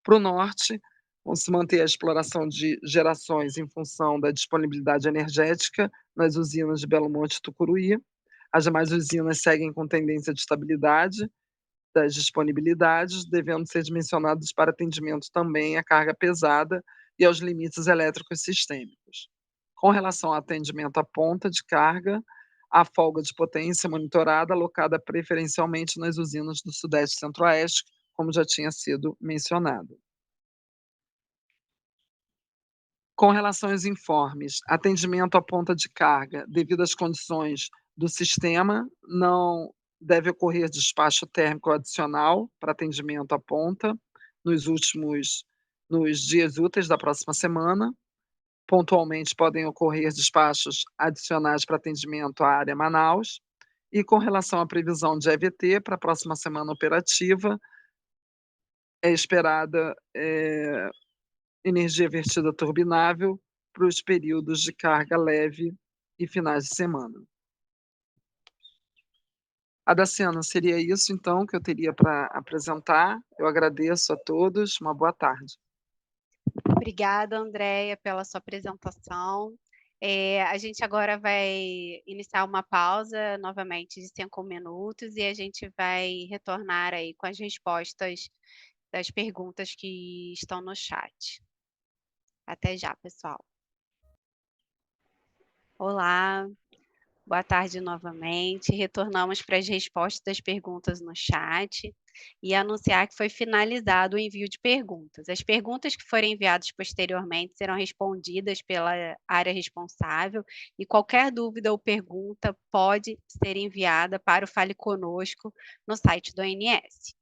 Para o Norte, vão se manter a exploração de gerações em função da disponibilidade energética nas usinas de Belo Monte e Tucuruí. As demais usinas seguem com tendência de estabilidade das disponibilidades, devendo ser dimensionados para atendimento também à carga pesada e aos limites elétricos sistêmicos. Com relação ao atendimento à ponta de carga, a folga de potência monitorada alocada preferencialmente nas usinas do Sudeste e Centro-Oeste, como já tinha sido mencionado. Com relação aos informes, atendimento à ponta de carga, devido às condições do sistema, não deve ocorrer despacho térmico adicional para atendimento à ponta nos dias úteis da próxima semana. Pontualmente podem ocorrer despachos adicionais para atendimento à área Manaus. E com relação à previsão de EVT para a próxima semana operativa, é esperada energia vertida turbinável para os períodos de carga leve e finais de semana. Daciana, seria isso então que eu teria para apresentar. Eu agradeço a todos, uma boa tarde. Obrigada, Andréia, pela sua apresentação. A gente agora vai iniciar uma pausa novamente de 5 minutos e a gente vai retornar aí com as respostas das perguntas que estão no chat. Até já, pessoal. Olá, boa tarde novamente. Retornamos para as respostas das perguntas no chat e anunciar que foi finalizado o envio de perguntas. As perguntas que forem enviadas posteriormente serão respondidas pela área responsável e qualquer dúvida ou pergunta pode ser enviada para o Fale Conosco no site do ONS.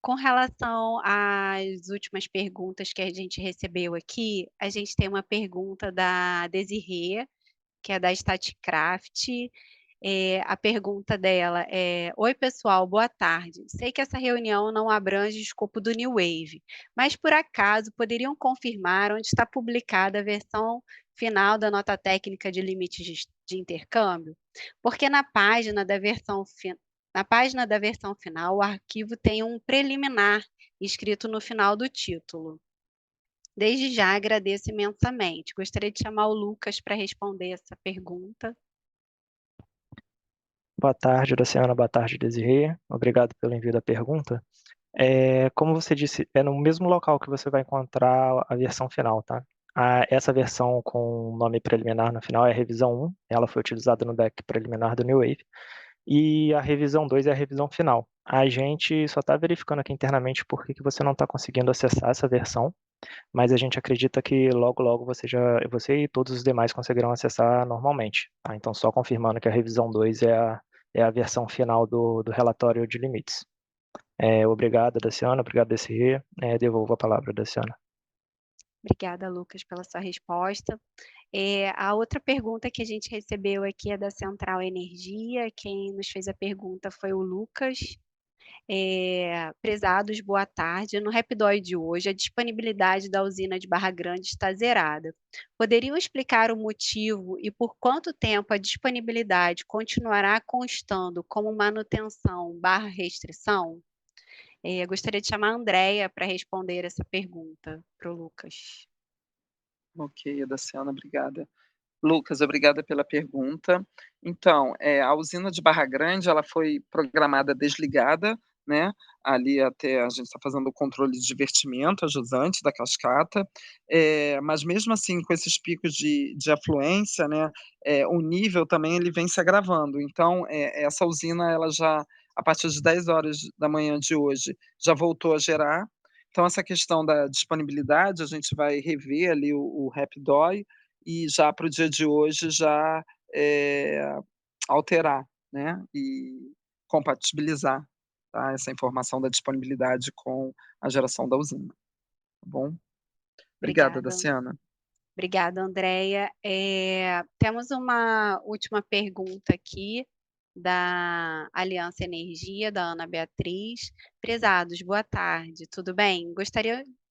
Com relação às últimas perguntas que a gente recebeu aqui, a gente tem uma pergunta da Desirê, que é da Statcraft. A pergunta dela é: oi, pessoal, boa tarde. Sei que essa reunião não abrange o escopo do New Wave, mas por acaso poderiam confirmar onde está publicada a versão final da nota técnica de limites de intercâmbio? Porque na página da versão final, o arquivo tem um preliminar escrito no final do título. Desde já agradeço imensamente. Gostaria de chamar o Lucas para responder essa pergunta. Boa tarde, Daciana. Boa tarde, Desirê. Obrigado pelo envio da pergunta. Como você disse, é no mesmo local que você vai encontrar a versão final, tá? Essa versão com o nome preliminar no final é a revisão 1. Ela foi utilizada no deck preliminar do New Wave. E a revisão 2 é a revisão final. A gente só está verificando aqui internamente por que você não está conseguindo acessar essa versão, mas a gente acredita que logo você e todos os demais conseguirão acessar normalmente. Tá? Então, só confirmando que a revisão 2 é a versão final do relatório de limites. Obrigado, Daciana. Obrigado, Desirê. Devolvo a palavra, Daciana. Obrigada, Lucas, pela sua resposta. A outra pergunta que a gente recebeu aqui é da Central Energia. Quem nos fez a pergunta foi o Lucas. Prezados, boa tarde. No Rapidói de hoje, a disponibilidade da usina de Barra Grande está zerada. Poderiam explicar o motivo e por quanto tempo a disponibilidade continuará constando como manutenção/restrição? Gostaria de chamar a Andréia para responder essa pergunta para o Lucas. Ok, Daciana, obrigada. Lucas, obrigada pela pergunta. Então, a usina de Barra Grande, ela foi programada desligada, né? Ali até a gente está fazendo o controle de divertimento, a jusante da cascata, mas mesmo assim, com esses picos de afluência, né? O nível também ele vem se agravando. Então, essa usina, ela já, a partir de 10 horas da manhã de hoje, já voltou a gerar. Então, essa questão da disponibilidade, a gente vai rever ali o RapidOI, e já para o dia de hoje já alterar, né, e compatibilizar, tá, essa informação da disponibilidade com a geração da usina, tá bom? Obrigada, Daciana. Obrigada, Andréia. Temos uma última pergunta aqui da Aliança Energia, da Ana Beatriz. Prezados, boa tarde, tudo bem?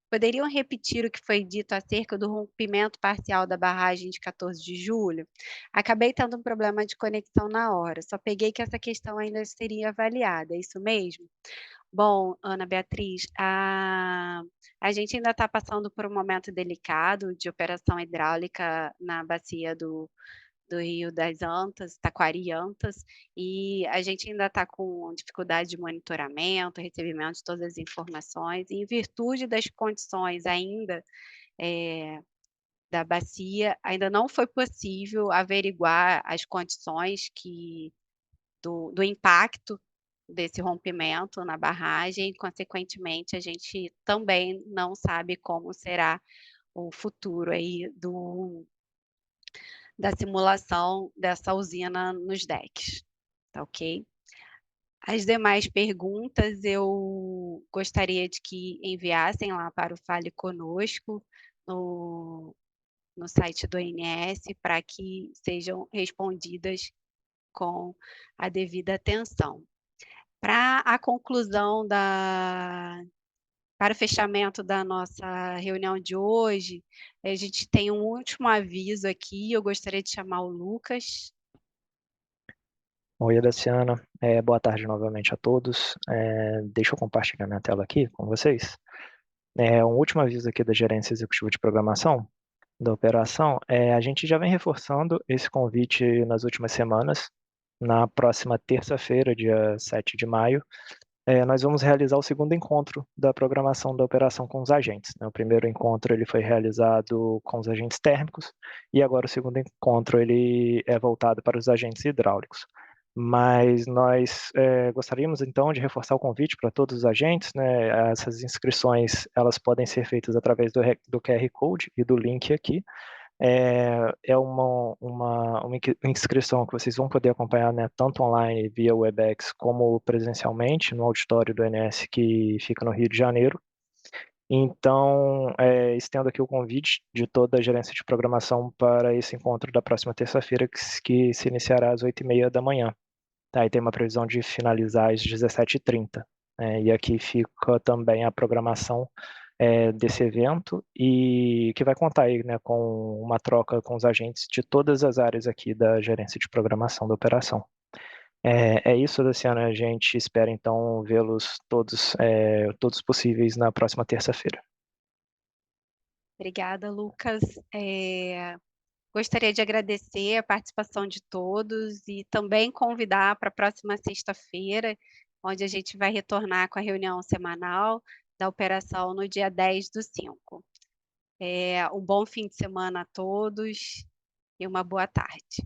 Poderiam repetir o que foi dito acerca do rompimento parcial da barragem de 14 de julho? Acabei tendo um problema de conexão na hora, só peguei que essa questão ainda seria avaliada, é isso mesmo? Bom, Ana Beatriz, a gente ainda está passando por um momento delicado de operação hidráulica na bacia do Rio das Antas, Taquari Antas, e a gente ainda está com dificuldade de monitoramento, recebimento de todas as informações, e em virtude das condições ainda da bacia, ainda não foi possível averiguar as condições do impacto desse rompimento na barragem, e, consequentemente, a gente também não sabe como será o futuro aí da simulação dessa usina nos decks, tá ok? As demais perguntas eu gostaria de que enviassem lá para o Fale Conosco, no site do ONS, para que sejam respondidas com a devida atenção. Para a conclusão para o fechamento da nossa reunião de hoje, a gente tem um último aviso aqui, eu gostaria de chamar o Lucas. Oi, Daciana. Boa tarde novamente a todos. Deixa eu compartilhar minha tela aqui com vocês. Um último aviso aqui da Gerência Executiva de Programação da operação. A gente já vem reforçando esse convite nas últimas semanas. Na próxima terça-feira, dia 7 de maio, nós vamos realizar o segundo encontro da programação da operação com os agentes, né? O primeiro encontro ele foi realizado com os agentes térmicos e agora o segundo encontro ele é voltado para os agentes hidráulicos. Mas nós gostaríamos então de reforçar o convite para todos os agentes, né? Essas inscrições elas podem ser feitas através do QR Code e do link aqui. É uma inscrição que vocês vão poder acompanhar, né, tanto online via Webex como presencialmente no auditório do INS que fica no Rio de Janeiro. Então, estendo aqui o convite de toda a gerência de programação para esse encontro da próxima terça-feira, que se iniciará às 8h30 da manhã. Tá, e tem uma previsão de finalizar às 17h30. E aqui fica também a programação desse evento e que vai contar aí, né, com uma troca com os agentes de todas as áreas aqui da gerência de programação da operação. É isso, Luciana. A gente espera então vê-los todos possíveis na próxima terça-feira. Obrigada, Lucas. Gostaria de agradecer a participação de todos e também convidar para a próxima sexta-feira, onde a gente vai retornar com a reunião semanal da operação no dia 10/5. Um bom fim de semana a todos e uma boa tarde.